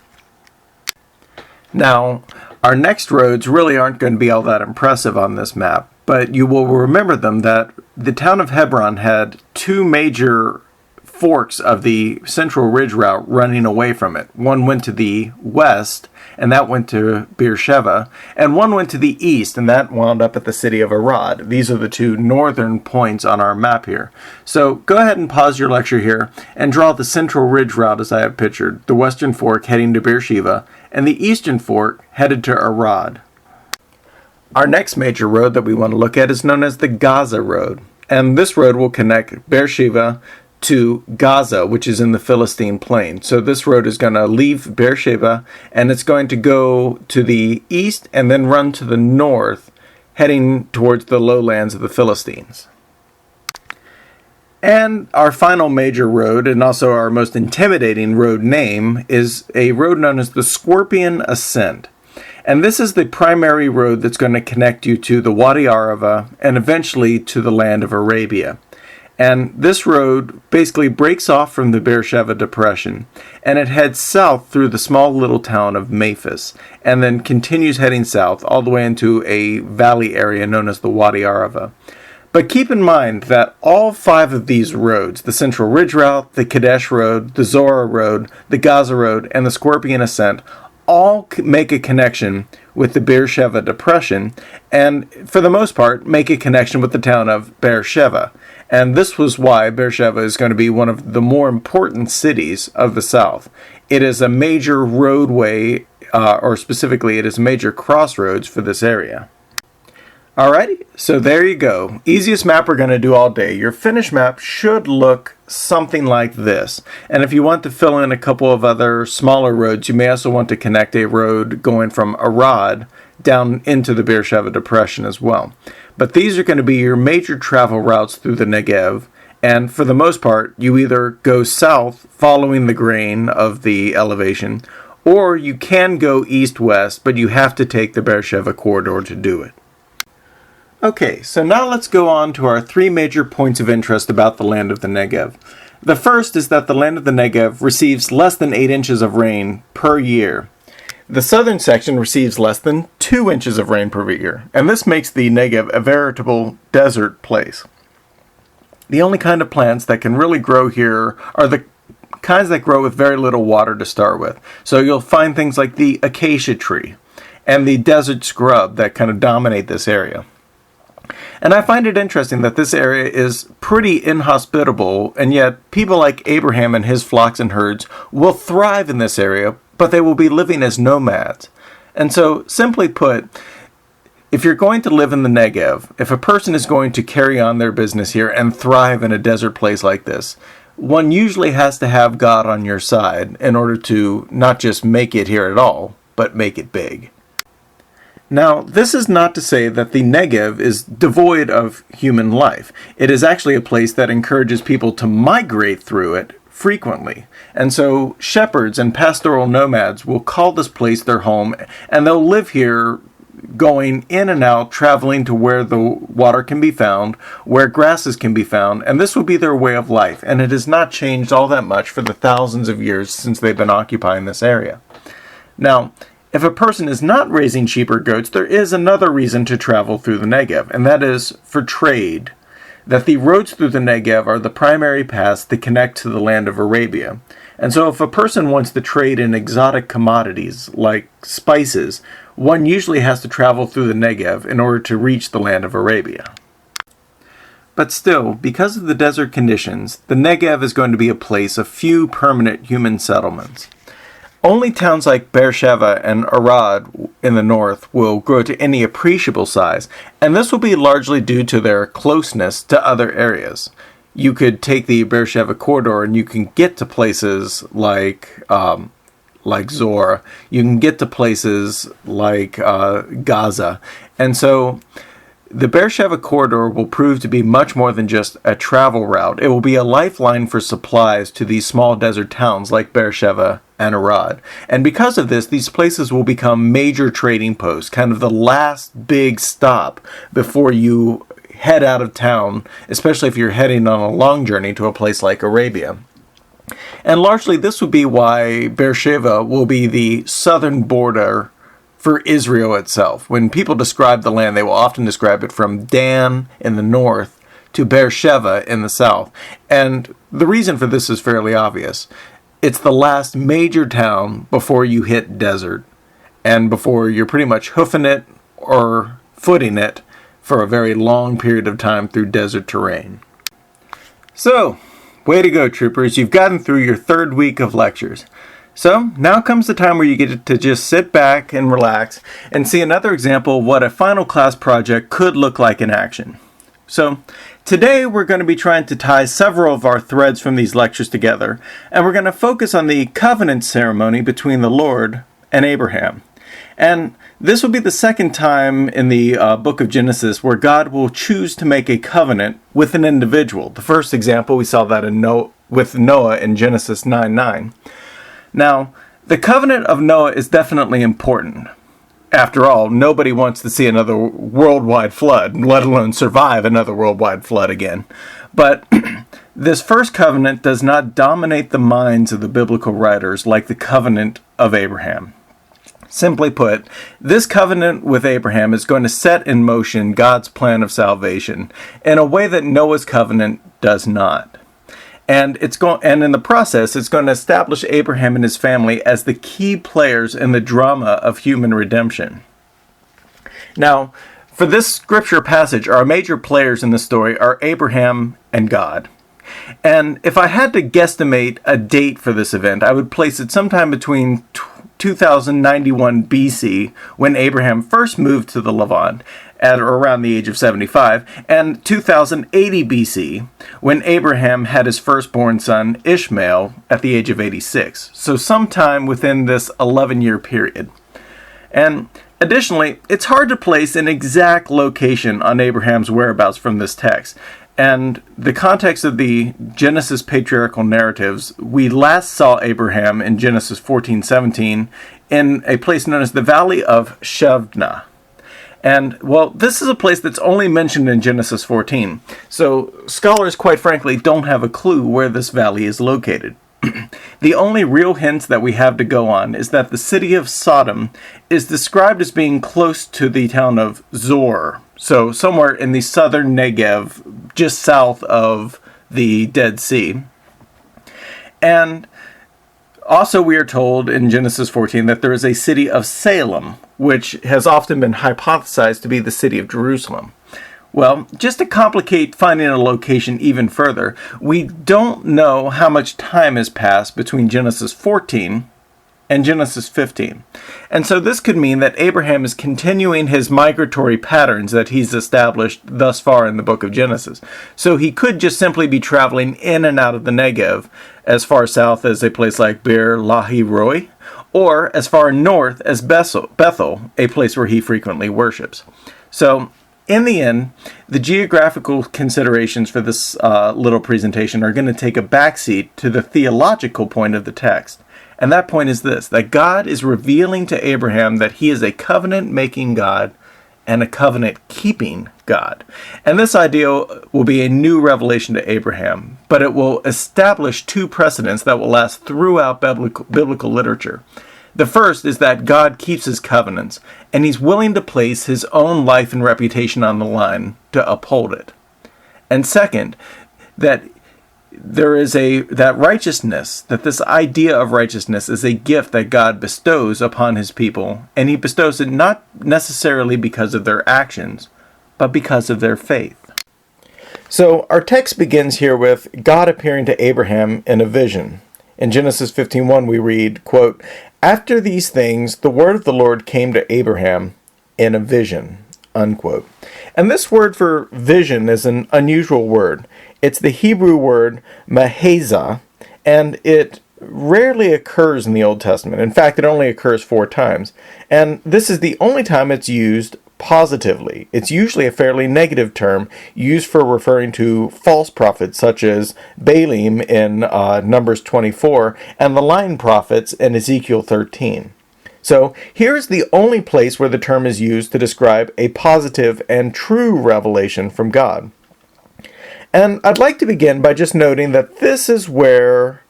Now, our next roads really aren't going to be all that impressive on this map, but you will remember them that the town of Hebron had two major forks of the Central Ridge route running away from it. One went to the west, and that went to Beersheba, and one went to the east, and that wound up at the city of Arad. These are the two northern points on our map here. So go ahead and pause your lecture here and draw the Central Ridge route as I have pictured, the western fork heading to Beersheba, and the eastern fork headed to Arad. Our next major road that we want to look at is known as the Gaza Road, and this road will connect Beersheba to Gaza, which is in the Philistine plain. So this road is going to leave Beersheba, and it's going to go to the east and then run to the north, heading towards the lowlands of the Philistines. And our final major road, and also our most intimidating road name, is a road known as the Scorpion Ascent. And this is the primary road that's going to connect you to the Wadi Arava and eventually to the land of Arabia. And this road basically breaks off from the Beersheba Depression, and it heads south through the small little town of Memphis, and then continues heading south all the way into a valley area known as the Wadi Arava. But keep in mind that all 5 of these roads, the Central Ridge Route, the Kadesh Road, the Zorah Road, the Gaza Road, and the Scorpion Ascent, all make a connection with the Beersheba Depression, and for the most part, make a connection with the town of Beersheba. And this was why Beersheba is going to be one of the more important cities of the South. It is a major roadway, or specifically, it is a major crossroads for this area. Alrighty, so there you go. Easiest map we're going to do all day. Your finished map should look something like this. And if you want to fill in a couple of other smaller roads, you may also want to connect a road going from Arad down into the Beersheba Depression as well. But these are going to be your major travel routes through the Negev. And for the most part, you either go south following the grain of the elevation, or you can go east-west, but you have to take the Beersheba corridor to do it. Okay, so now let's go on to our 3 major points of interest about the land of the Negev. The first is that the land of the Negev receives less than 8 inches of rain per year. The southern section receives less than 2 inches of rain per year, and this makes the Negev a veritable desert place. The only kind of plants that can really grow here are the kinds that grow with very little water to start with. So you'll find things like the acacia tree and the desert scrub that kind of dominate this area. And I find it interesting that this area is pretty inhospitable, and yet people like Abraham and his flocks and herds will thrive in this area, but they will be living as nomads. And so, simply put, if you're going to live in the Negev, if a person is going to carry on their business here and thrive in a desert place like this, one usually has to have God on your side in order to not just make it here at all, but make it big. Now, this is not to say that the Negev is devoid of human life. It is actually a place that encourages people to migrate through it frequently. And so shepherds and pastoral nomads will call this place their home, and they'll live here going in and out, traveling to where the water can be found, where grasses can be found, and this will be their way of life. And it has not changed all that much for the thousands of years since they've been occupying this area. Now, if a person is not raising sheep or goats, there is another reason to travel through the Negev, and that is for trade. That the roads through the Negev are the primary paths that connect to the land of Arabia. And so if a person wants to trade in exotic commodities like spices, one usually has to travel through the Negev in order to reach the land of Arabia. But still, because of the desert conditions, the Negev is going to be a place of few permanent human settlements. Only towns like Beersheba and Arad in the north will grow to any appreciable size, and this will be largely due to their closeness to other areas. You could take the Beersheba corridor and you can get to places like Zorah. You can get to places like Gaza. And so the Beersheba corridor will prove to be much more than just a travel route. It will be a lifeline for supplies to these small desert towns like Beersheba and Arad. And because of this, these places will become major trading posts, kind of the last big stop before you head out of town, especially if you're heading on a long journey to a place like Arabia. And largely this would be why Beersheba will be the southern border for Israel itself. When people describe the land, they will often describe it from Dan in the north to Beersheba in the south. And the reason for this is fairly obvious. It's the last major town before you hit desert, and before you're pretty much hoofing it or footing it for a very long period of time through desert terrain. So, way to go, troopers. You've gotten through your third week of lectures. So, now comes the time where you get to just sit back and relax and see another example of what a final class project could look like in action. So, today we're going to be trying to tie several of our threads from these lectures together, and we're going to focus on the covenant ceremony between the Lord and Abraham. And this will be the second time in the book of Genesis where God will choose to make a covenant with an individual. The first example, we saw that with Noah in Genesis 9:9. Now, the covenant of Noah is definitely important. After all, nobody wants to see another worldwide flood, let alone survive another worldwide flood again. But this first covenant does not dominate the minds of the biblical writers like the covenant of Abraham. Simply put, this covenant with Abraham is going to set in motion God's plan of salvation in a way that Noah's covenant does not. And in the process, it's going to establish Abraham and his family as the key players in the drama of human redemption. Now, for this scripture passage, our major players in the story are Abraham and God. And if I had to guesstimate a date for this event, I would place it sometime between 2091 BC, when Abraham first moved to the Levant at around the age of 75, and 2080 BC, when Abraham had his firstborn son Ishmael at the age of 86. So sometime within this 11-year period. And additionally, it's hard to place an exact location on Abraham's whereabouts from this text. And the context of the Genesis patriarchal narratives, we last saw Abraham in Genesis 14:17 in a place known as the Valley of Shephelah. And, well, this is a place that's only mentioned in Genesis 14. So scholars, quite frankly, don't have a clue where this valley is located. The only real hints that we have to go on is that the city of Sodom is described as being close to the town of Zor, so somewhere in the southern Negev, just south of the Dead Sea. And also we are told in Genesis 14 that there is a city of Salem, which has often been hypothesized to be the city of Jerusalem. Well, just to complicate finding a location even further, we don't know how much time has passed between Genesis 14 and Genesis 15. And so this could mean that Abraham is continuing his migratory patterns that he's established thus far in the book of Genesis. So he could just simply be traveling in and out of the Negev as far south as a place like Beer Lahi Roi, or as far north as Bethel, a place where he frequently worships. So, in the end, the geographical considerations for this little presentation are going to take a backseat to the theological point of the text. And that point is this, that God is revealing to Abraham that he is a covenant-making God and a covenant-keeping God. And this idea will be a new revelation to Abraham, but it will establish two precedents that will last throughout biblical literature. The first is that God keeps his covenants, and he's willing to place his own life and reputation on the line to uphold it. And second, that there is that righteousness, that this idea of righteousness is a gift that God bestows upon his people, and he bestows it not necessarily because of their actions, but because of their faith. So our text begins here with God appearing to Abraham in a vision. In Genesis 15:1 we read, quote, "After these things, the word of the Lord came to Abraham in a vision," unquote. And this word for vision is an unusual word. It's the Hebrew word mahazah, and it rarely occurs in the Old Testament. In fact, it only occurs 4 times. And this is the only time it's used positively. It's usually a fairly negative term used for referring to false prophets such as Balaam in Numbers 24 and the lying prophets in Ezekiel 13. So here's the only place where the term is used to describe a positive and true revelation from God. And I'd like to begin by just noting that this is where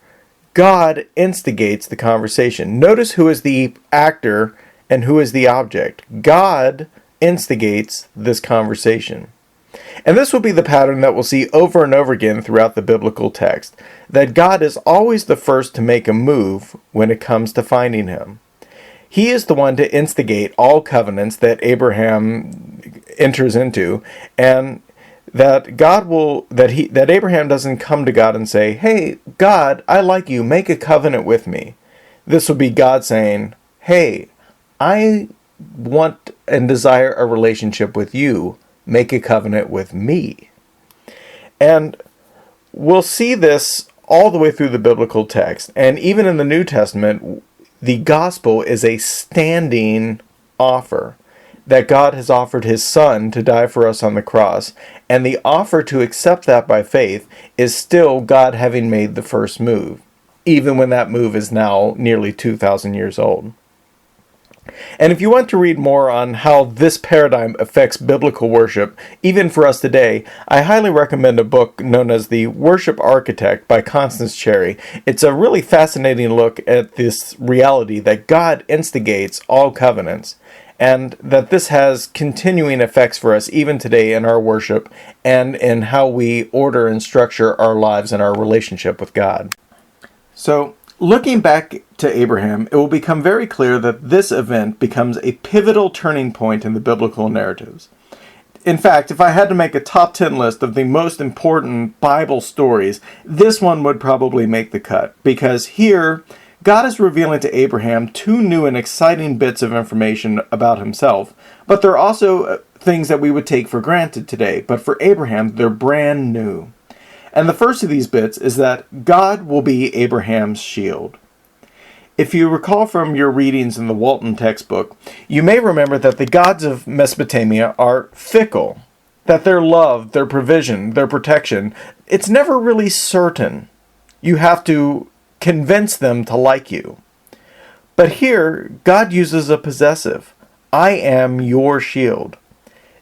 God instigates the conversation. Notice who is the actor and who is the object. God instigates this conversation. And this will be the pattern that we'll see over and over again throughout the biblical text, that God is always the first to make a move when it comes to finding him. He is the one to instigate all covenants that Abraham enters into, and that Abraham doesn't come to God and say, "Hey, God, I like you, make a covenant with me." This will be God saying, "Hey, I want and desire a relationship with you, make a covenant with me." And we'll see this all the way through the biblical text, and even in the New Testament, the gospel is a standing offer. That God has offered his Son to die for us on the cross, and the offer to accept that by faith is still God having made the first move, even when that move is now nearly 2,000 years old. And if you want to read more on how this paradigm affects biblical worship, even for us today, I highly recommend a book known as The Worship Architect by Constance Cherry. It's a really fascinating look at this reality that God instigates all covenants, and that this has continuing effects for us even today in our worship and in how we order and structure our lives and our relationship with God. So, looking back to Abraham, it will become very clear that this event becomes a pivotal turning point in the biblical narratives. In fact, if I had to make a top 10 list of the most important Bible stories, this one would probably make the cut, because here, God is revealing to Abraham two new and exciting bits of information about himself, but they're also things that we would take for granted today, but for Abraham, they're brand new. And the first of these bits is that God will be Abraham's shield. If you recall from your readings in the Walton textbook, you may remember that the gods of Mesopotamia are fickle, that their love, their provision, their protection, it's never really certain. You have to convince them to like you. But here, God uses a possessive. I am your shield.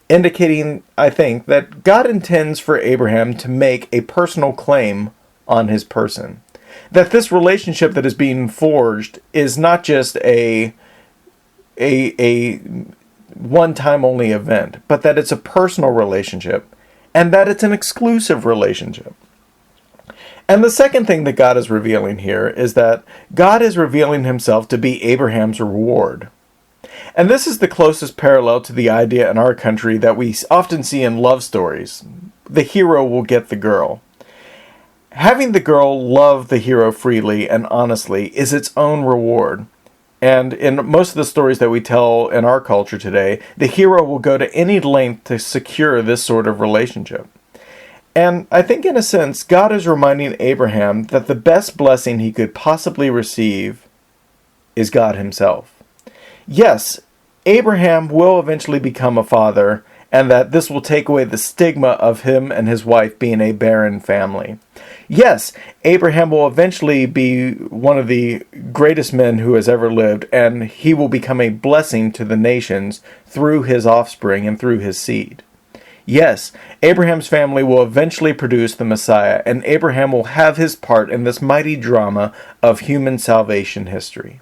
Indicating, I think, that God intends for Abraham to make a personal claim on his person. That this relationship that is being forged is not just a one-time only event, but that it's a personal relationship, and that it's an exclusive relationship. And the second thing that God is revealing here is that God is revealing himself to be Abraham's reward. And this is the closest parallel to the idea in our country that we often see in love stories. The hero will get the girl. Having the girl love the hero freely and honestly is its own reward. And in most of the stories that we tell in our culture today, the hero will go to any length to secure this sort of relationship. And I think in a sense, God is reminding Abraham that the best blessing he could possibly receive is God himself. Yes, Abraham will eventually become a father, and that this will take away the stigma of him and his wife being a barren family. Yes, Abraham will eventually be one of the greatest men who has ever lived, and he will become a blessing to the nations through his offspring and through his seed. Yes, Abraham's family will eventually produce the Messiah, and Abraham will have his part in this mighty drama of human salvation history.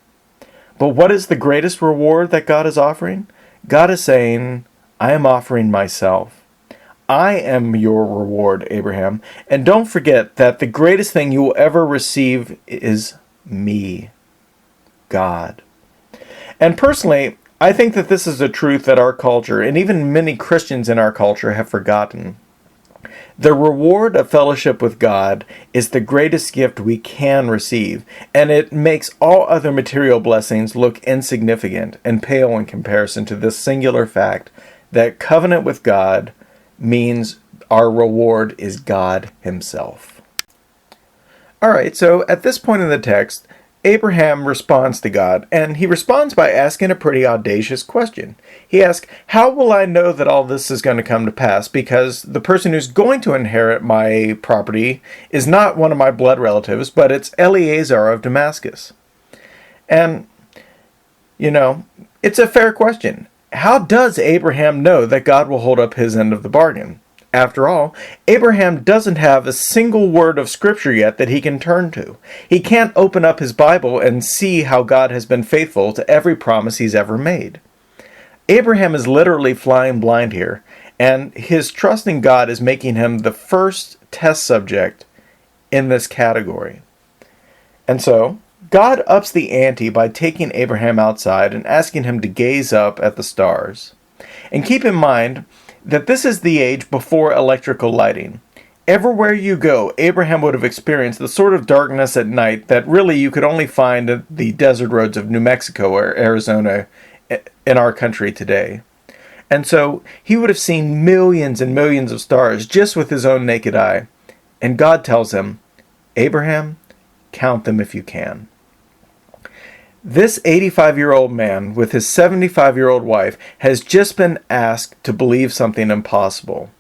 But what is the greatest reward that God is offering? God is saying, I am offering myself. I am your reward, Abraham. And don't forget that the greatest thing you will ever receive is me, God. And personally, I think that this is a truth that our culture, and even many Christians in our culture, have forgotten. The reward of fellowship with God is the greatest gift we can receive, and it makes all other material blessings look insignificant and pale in comparison to this singular fact that covenant with God means our reward is God himself. Alright, so at this point in the text, Abraham responds to God, and he responds by asking a pretty audacious question. He asks, how will I know that all this is going to come to pass? Because the person who's going to inherit my property is not one of my blood relatives, but it's Eleazar of Damascus. And, it's a fair question. How does Abraham know that God will hold up his end of the bargain? After all, Abraham doesn't have a single word of scripture yet that he can turn to. He can't open up his Bible and see how God has been faithful to every promise he's ever made. Abraham is literally flying blind here, and his trust in God is making him the first test subject in this category. And so, God ups the ante by taking Abraham outside and asking him to gaze up at the stars. And keep in mind that this is the age before electrical lighting. Everywhere you go, Abraham would have experienced the sort of darkness at night that really you could only find at the desert roads of New Mexico or Arizona in our country today. And so he would have seen millions and millions of stars just with his own naked eye. And God tells him, Abraham, count them if you can. This 85-year-old man with his 75-year-old wife has just been asked to believe something impossible,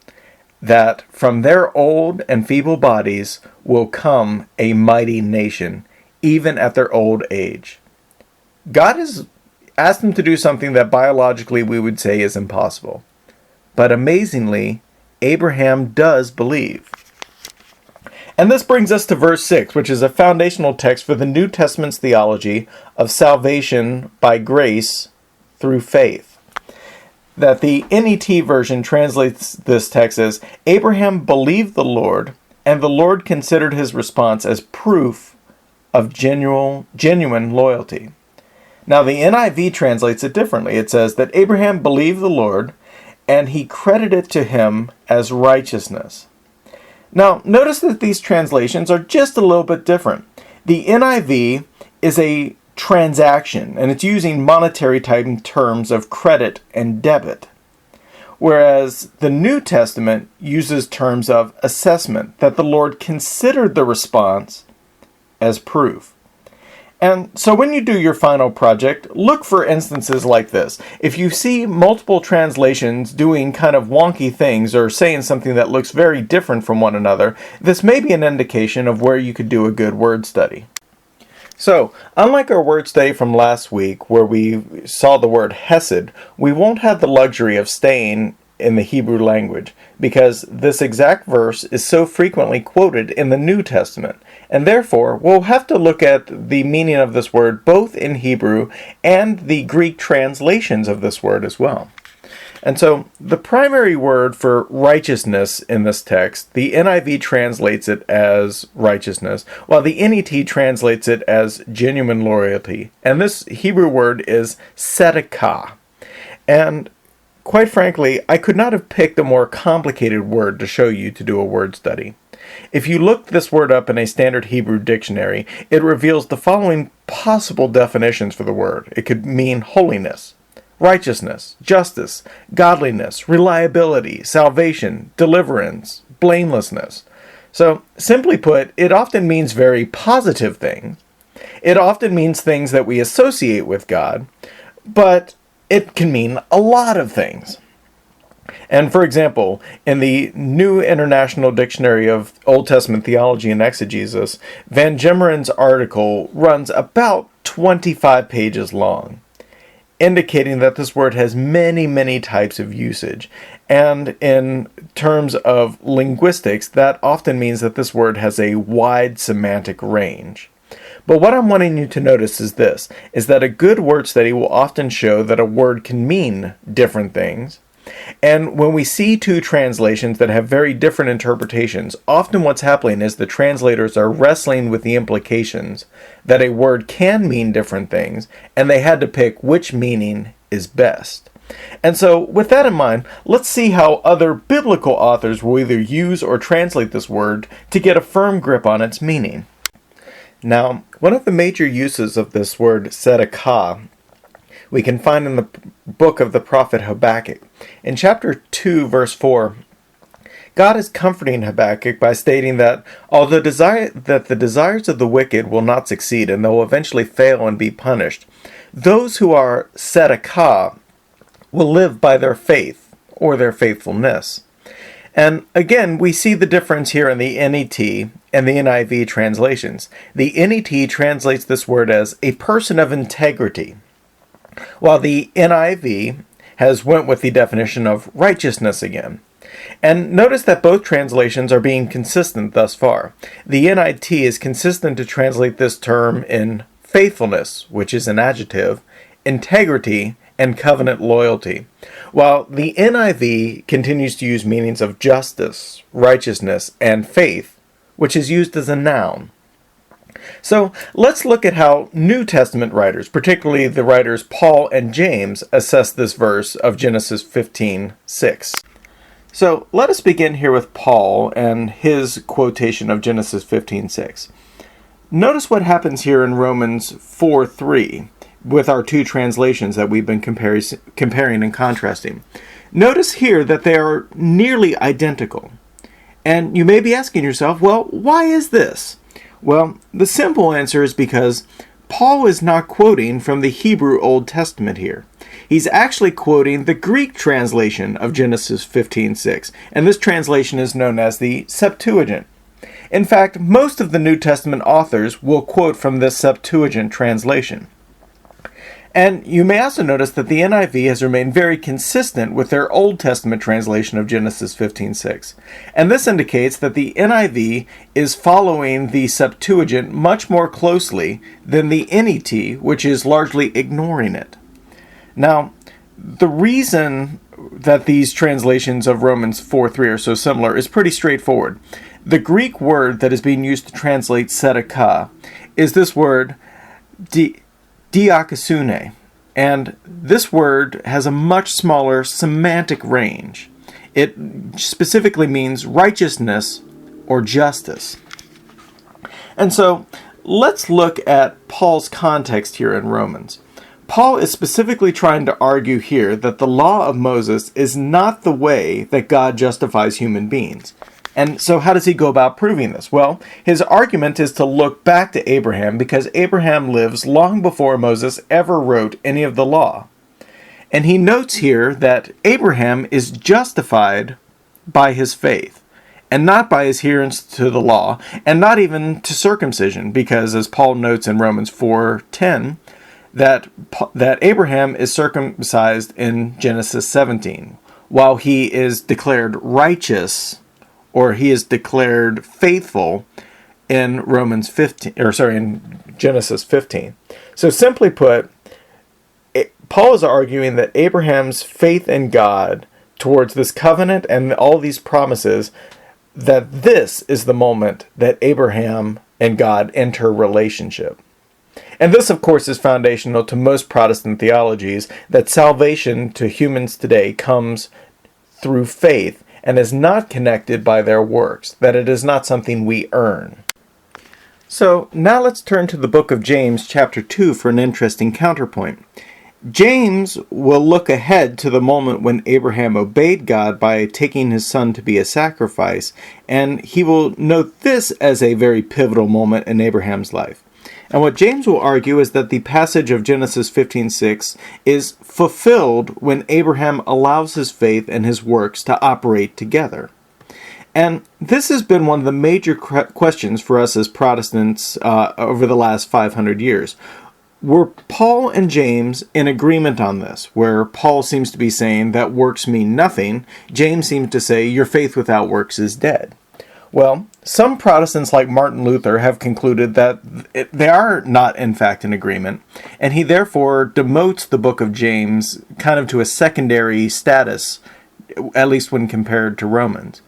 that from their old and feeble bodies will come a mighty nation, even at their old age. God has asked them to do something that biologically we would say is impossible. But amazingly, Abraham does believe. And this brings us to verse 6, which is a foundational text for the New Testament's theology of salvation by grace through faith. That the NET version translates this text as, Abraham believed the Lord, and the Lord considered his response as proof of genuine loyalty. Now the NIV translates it differently. It says that Abraham believed the Lord, and he credited to him as righteousness. Now, notice that these translations are just a little bit different. The NIV is a transaction, and it's using monetary type terms of credit and debit. Whereas the New Testament uses terms of assessment, that the Lord considered the response as proof. And so when you do your final project, look for instances like this. If you see multiple translations doing kind of wonky things or saying something that looks very different from one another, this may be an indication of where you could do a good word study. So, unlike our word study from last week where we saw the word hesed, we won't have the luxury of staying in the Hebrew language because this exact verse is so frequently quoted in the New Testament. And therefore, we'll have to look at the meaning of this word both in Hebrew and the Greek translations of this word as well. And so, the primary word for righteousness in this text, the NIV translates it as righteousness, while the NET translates it as genuine loyalty. And this Hebrew word is tzedakah. And quite frankly, I could not have picked a more complicated word to show you to do a word study. If you look this word up in a standard Hebrew dictionary, it reveals the following possible definitions for the word. It could mean holiness, righteousness, justice, godliness, reliability, salvation, deliverance, blamelessness. So, simply put, it often means very positive things. It often means things that we associate with God, but it can mean a lot of things. And for example, in the New International Dictionary of Old Testament Theology and Exegesis, Van Gemmeren's article runs about 25 pages long, indicating that this word has many, many types of usage. And in terms of linguistics, that often means that this word has a wide semantic range. But what I'm wanting you to notice is this, is that a good word study will often show that a word can mean different things. And when we see two translations that have very different interpretations, often what's happening is the translators are wrestling with the implications that a word can mean different things, and they had to pick which meaning is best. And so, with that in mind, let's see how other biblical authors will either use or translate this word to get a firm grip on its meaning. Now, one of the major uses of this word tzedakah we can find in the book of the prophet Habakkuk. In chapter 2, verse 4, God is comforting Habakkuk by stating that although the desires of the wicked will not succeed and they'll eventually fail and be punished, those who are tzedakah will live by their faith or their faithfulness. And again, we see the difference here in the NET and the NIV translations. The NET translates this word as a person of integrity, while the NIV has went with the definition of righteousness again. And notice that both translations are being consistent thus far. The NIT is consistent to translate this term in faithfulness, which is an adjective, integrity, and covenant loyalty, while the NIV continues to use meanings of justice, righteousness, and faith, which is used as a noun. So let's look at how New Testament writers, particularly the writers Paul and James, assess this verse of Genesis 15:6. So let us begin here with Paul and his quotation of Genesis 15:6. Notice what happens here in Romans 4:3 with our two translations that we've been comparing and contrasting. Notice here that they are nearly identical. And you may be asking yourself, well, why is this? Well, the simple answer is because Paul is not quoting from the Hebrew Old Testament here. He's actually quoting the Greek translation of Genesis 15:6, and this translation is known as the Septuagint. In fact, most of the New Testament authors will quote from this Septuagint translation. And you may also notice that the NIV has remained very consistent with their Old Testament translation of Genesis 15:6. And this indicates that the NIV is following the Septuagint much more closely than the NET, which is largely ignoring it. Now, the reason that these translations of Romans 4:3 are so similar is pretty straightforward. The Greek word that is being used to translate tzedakah is this word diakosune, and this word has a much smaller semantic range. It specifically means righteousness or justice. And so let's look at Paul's context here in Romans. Paul is specifically trying to argue here that the law of Moses is not the way that God justifies human beings. And so how does he go about proving this? Well, his argument is to look back to Abraham because Abraham lives long before Moses ever wrote any of the law. And he notes here that Abraham is justified by his faith and not by his adherence to the law and not even to circumcision because, as Paul notes in Romans 4:10, that Abraham is circumcised in Genesis 17, while he is declared righteous or he is declared faithful in in Genesis 15. So simply put, Paul is arguing that Abraham's faith in God towards this covenant and all these promises, that this is the moment that Abraham and God enter relationship. And this, of course, is foundational to most Protestant theologies, that salvation to humans today comes through faith and is not connected by their works, that it is not something we earn. So now let's turn to the book of James chapter 2 for an interesting counterpoint. James will look ahead to the moment when Abraham obeyed God by taking his son to be a sacrifice, and he will note this as a very pivotal moment in Abraham's life. And what James will argue is that the passage of Genesis 15:6 is fulfilled when Abraham allows his faith and his works to operate together. And this has been one of the major questions for us as Protestants over the last 500 years. Were Paul and James in agreement on this, where Paul seems to be saying that works mean nothing, James seems to say your faith without works is dead? Well, some Protestants like Martin Luther have concluded that they are not in fact in agreement, and he therefore demotes the book of James kind of to a secondary status, at least when compared to Romans.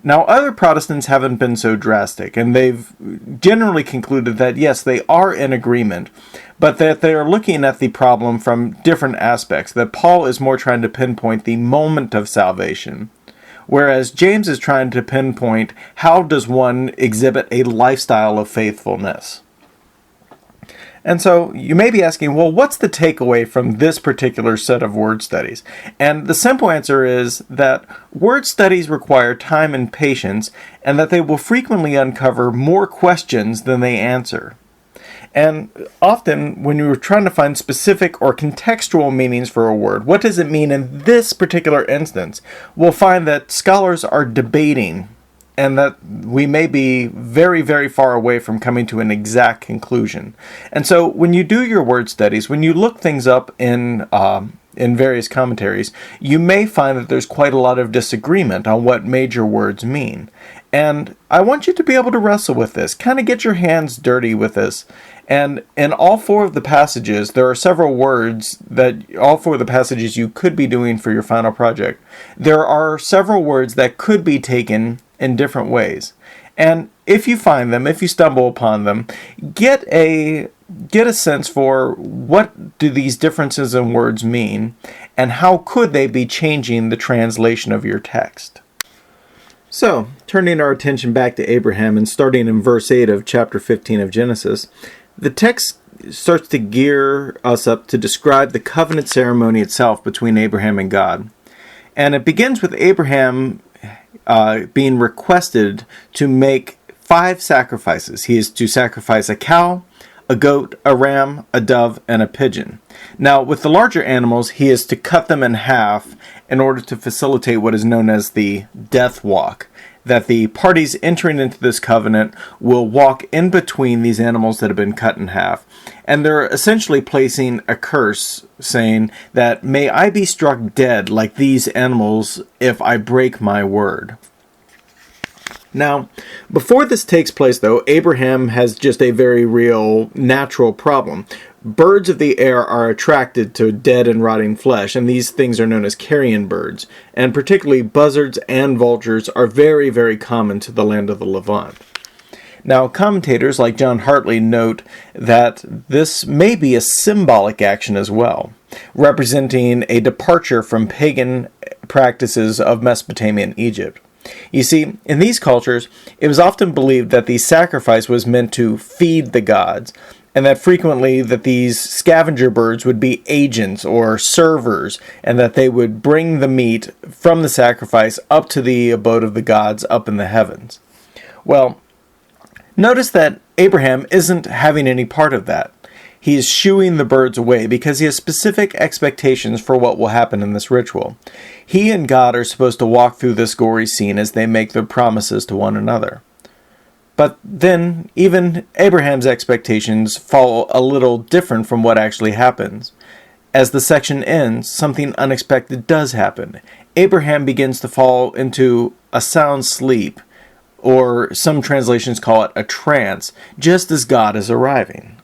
Now, other Protestants haven't been so drastic, and they've generally concluded that yes, they are in agreement, but that they are looking at the problem from different aspects, that Paul is more trying to pinpoint the moment of salvation, whereas James is trying to pinpoint how does one exhibit a lifestyle of faithfulness. And so you may be asking, well, what's the takeaway from this particular set of word studies? And the simple answer is that word studies require time and patience, and that they will frequently uncover more questions than they answer. And often, when you're trying to find specific or contextual meanings for a word, what does it mean in this particular instance? We'll find that scholars are debating, and that we may be very, very far away from coming to an exact conclusion. And so when you do your word studies, when you look things up in various commentaries, you may find that there's quite a lot of disagreement on what major words mean. And I want you to be able to wrestle with this, kind of get your hands dirty with this. And in all four of the passages, there are several words that all four of the passages you could be doing for your final project. There are several words that could be taken in different ways. And if you find them, if you stumble upon them, get a sense for what do these differences in words mean, and how could they be changing the translation of your text. So, turning our attention back to Abraham and starting in verse 8 of chapter 15 of Genesis, the text starts to gear us up to describe the covenant ceremony itself between Abraham and God. And it begins with Abraham being requested to make 5 sacrifices. He is to sacrifice a cow, a goat, a ram, a dove, and a pigeon. Now, with the larger animals, he is to cut them in half in order to facilitate what is known as the death walk, that the parties entering into this covenant will walk in between these animals that have been cut in half. And they're essentially placing a curse, saying that, may I be struck dead like these animals if I break my word. Now, before this takes place, though, Abraham has just a very real natural problem. Birds of the air are attracted to dead and rotting flesh, and these things are known as carrion birds. And particularly buzzards and vultures are very, very common to the land of the Levant. Now, commentators like John Hartley note that this may be a symbolic action as well, representing a departure from pagan practices of Mesopotamia and Egypt. You see, in these cultures, it was often believed that the sacrifice was meant to feed the gods, and that frequently that these scavenger birds would be agents or servers, and that they would bring the meat from the sacrifice up to the abode of the gods up in the heavens. Well, notice that Abraham isn't having any part of that. He is shooing the birds away because he has specific expectations for what will happen in this ritual. He and God are supposed to walk through this gory scene as they make their promises to one another. But then, even Abraham's expectations fall a little different from what actually happens. As the section ends, something unexpected does happen. Abraham begins to fall into a sound sleep, or some translations call it a trance, just as God is arriving.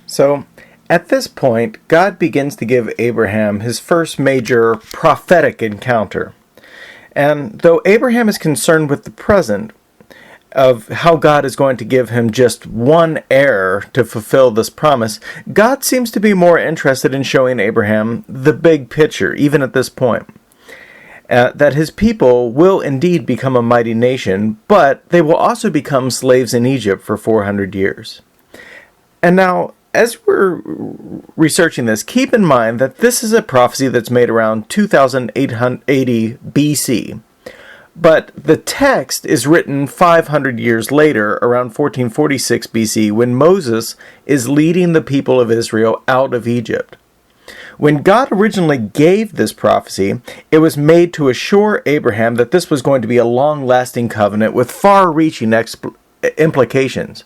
So, at this point, God begins to give Abraham his first major prophetic encounter. And though Abraham is concerned with the present, of how God is going to give him just one heir to fulfill this promise, God seems to be more interested in showing Abraham the big picture, even at this point. That his people will indeed become a mighty nation, but they will also become slaves in Egypt for 400 years. And now, as we're researching this, keep in mind that this is a prophecy that's made around 2880 BC. But the text is written 500 years later, around 1446 BC, when Moses is leading the people of Israel out of Egypt. When God originally gave this prophecy, it was made to assure Abraham that this was going to be a long-lasting covenant with far-reaching implications.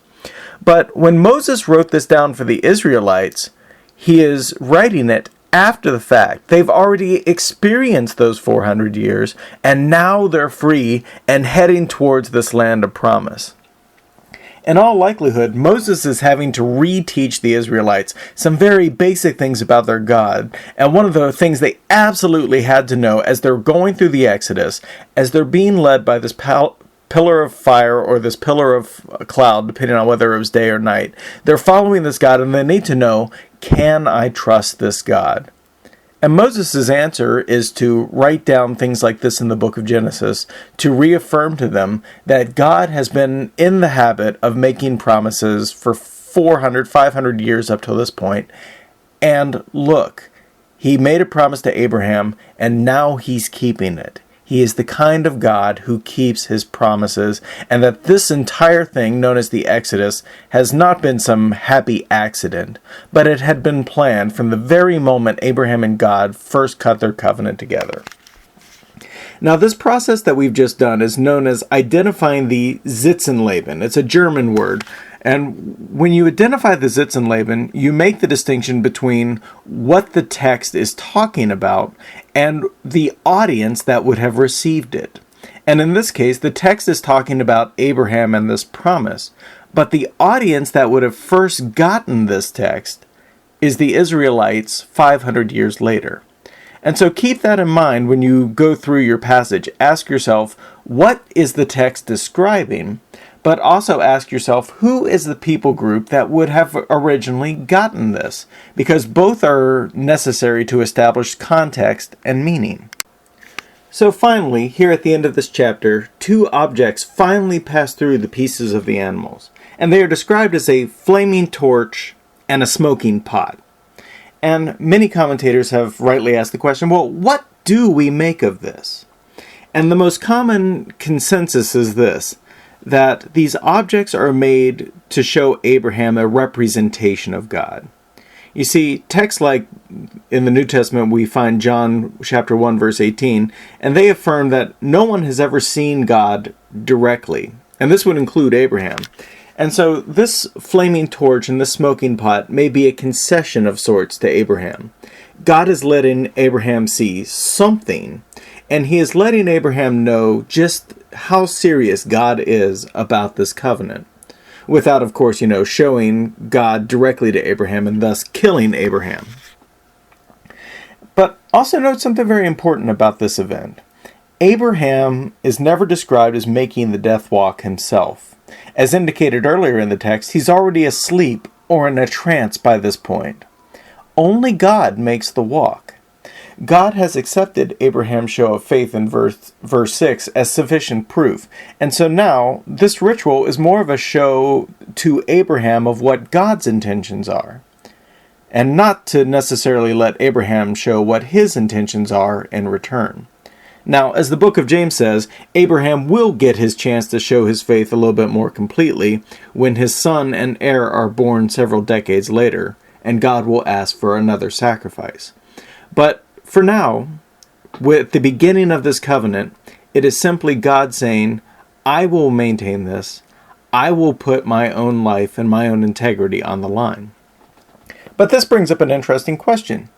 But when Moses wrote this down for the Israelites, he is writing it after the fact. They've already experienced those 400 years, and now they're free and heading towards this land of promise. In all likelihood, Moses is having to reteach the Israelites some very basic things about their God, and one of the things they absolutely had to know as they're going through the Exodus, as they're being led by this pillar of fire or this pillar of cloud, depending on whether it was day or night. They're following this God, and they need to know, can I trust this God? And Moses' answer is to write down things like this in the book of Genesis to reaffirm to them that God has been in the habit of making promises for 400, 500 years up till this point. And look, he made a promise to Abraham, and now he's keeping it. He is the kind of God who keeps his promises, and that this entire thing, known as the Exodus, has not been some happy accident, but it had been planned from the very moment Abraham and God first cut their covenant together. Now, this process that we've just done is known as identifying the Sitzenleben. It's a German word. And when you identify the Sitzenleben, you make the distinction between what the text is talking about and the audience that would have received it. And in this case, the text is talking about Abraham and this promise. But the audience that would have first gotten this text is the Israelites 500 years later. And so keep that in mind when you go through your passage. Ask yourself, what is the text describing? But also ask yourself, who is the people group that would have originally gotten this? Because both are necessary to establish context and meaning. So finally, here at the end of this chapter, two objects finally pass through the pieces of the animals. And they are described as a flaming torch and a smoking pot. And many commentators have rightly asked the question, well, what do we make of this? And the most common consensus is this, that these objects are made to show Abraham a representation of God. You see, texts like in the New Testament, we find John chapter 1, verse 18, and they affirm that no one has ever seen God directly. And this would include Abraham. And so this flaming torch and this smoking pot may be a concession of sorts to Abraham. God is letting Abraham see something, and he is letting Abraham know just how serious God is about this covenant. Without, of course, showing God directly to Abraham and thus killing Abraham. But also note something very important about this event. Abraham is never described as making the death walk himself. As indicated earlier in the text, he's already asleep or in a trance by this point. Only God makes the walk. God has accepted Abraham's show of faith in verse 6 as sufficient proof. And so now, this ritual is more of a show to Abraham of what God's intentions are, and not to necessarily let Abraham show what his intentions are in return. Now, as the book of James says, Abraham will get his chance to show his faith a little bit more completely when his son and heir are born several decades later, and God will ask for another sacrifice. But for now, with the beginning of this covenant, it is simply God saying, I will maintain this. I will put my own life and my own integrity on the line. But this brings up an interesting question.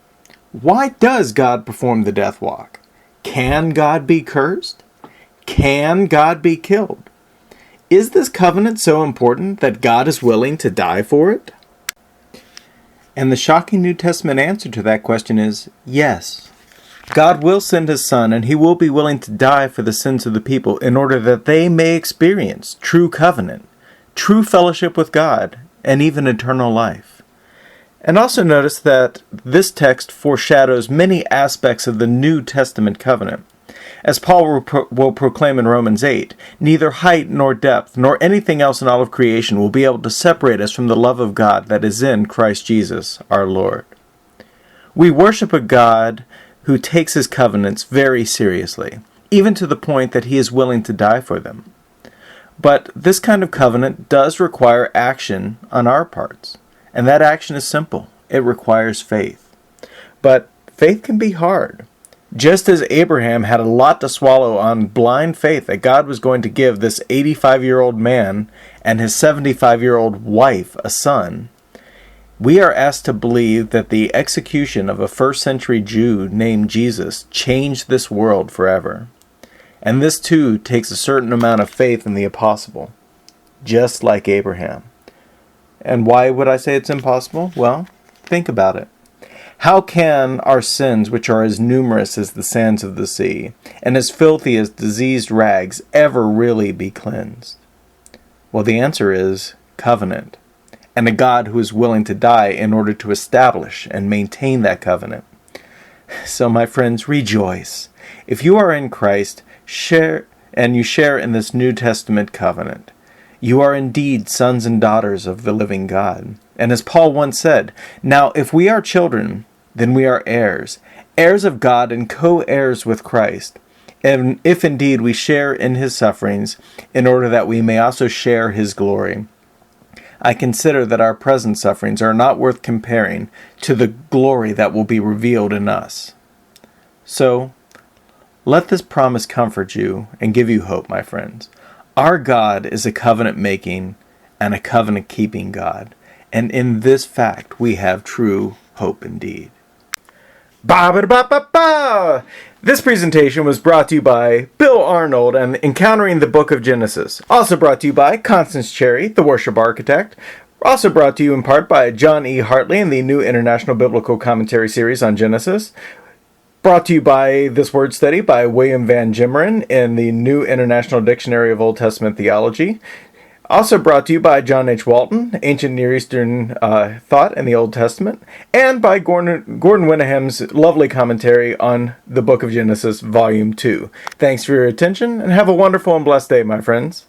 Why does God perform the death walk? Can God be cursed? Can God be killed? Is this covenant so important that God is willing to die for it? And the shocking New Testament answer to that question is yes. God will send his Son, and he will be willing to die for the sins of the people in order that they may experience true covenant, true fellowship with God, and even eternal life. And also notice that this text foreshadows many aspects of the New Testament covenant. As Paul will proclaim in Romans 8, neither height nor depth nor anything else in all of creation will be able to separate us from the love of God that is in Christ Jesus our Lord. We worship a God who takes his covenants very seriously, even to the point that he is willing to die for them. But this kind of covenant does require action on our parts. And that action is simple. It requires faith. But faith can be hard. Just as Abraham had a lot to swallow on blind faith that God was going to give this 85-year-old man and his 75-year-old wife a son, we are asked to believe that the execution of a first-century Jew named Jesus changed this world forever. And this too takes a certain amount of faith in the impossible, just like Abraham. And why would I say it's impossible? Well, think about it. How can our sins, which are as numerous as the sands of the sea, and as filthy as diseased rags, ever really be cleansed? Well, the answer is covenant, and a God who is willing to die in order to establish and maintain that covenant. So, my friends, rejoice. If you are in Christ, you share in this New Testament covenant. You are indeed sons and daughters of the living God. And as Paul once said, now if we are children, then we are heirs, heirs of God and co-heirs with Christ. And if indeed we share in his sufferings, in order that we may also share his glory. I consider that our present sufferings are not worth comparing to the glory that will be revealed in us. So, let this promise comfort you and give you hope, my friends. Our God is a covenant-making and a covenant-keeping God, and in this fact we have true hope indeed. Ba-ba-da-ba-ba-ba! This presentation was brought to you by Bill Arnold and Encountering the Book of Genesis. Also brought to you by Constance Cherry, the worship architect. Also brought to you in part by John E. Hartley in the New International Biblical Commentary series on Genesis. Brought to you by this word study by William Van Gemeren in the New International Dictionary of Old Testament Theology. Also brought to you by John H. Walton, Ancient Near Eastern Thought in the Old Testament, and by Gordon Winneham's lovely commentary on the Book of Genesis, Volume 2. Thanks for your attention, and have a wonderful and blessed day, my friends.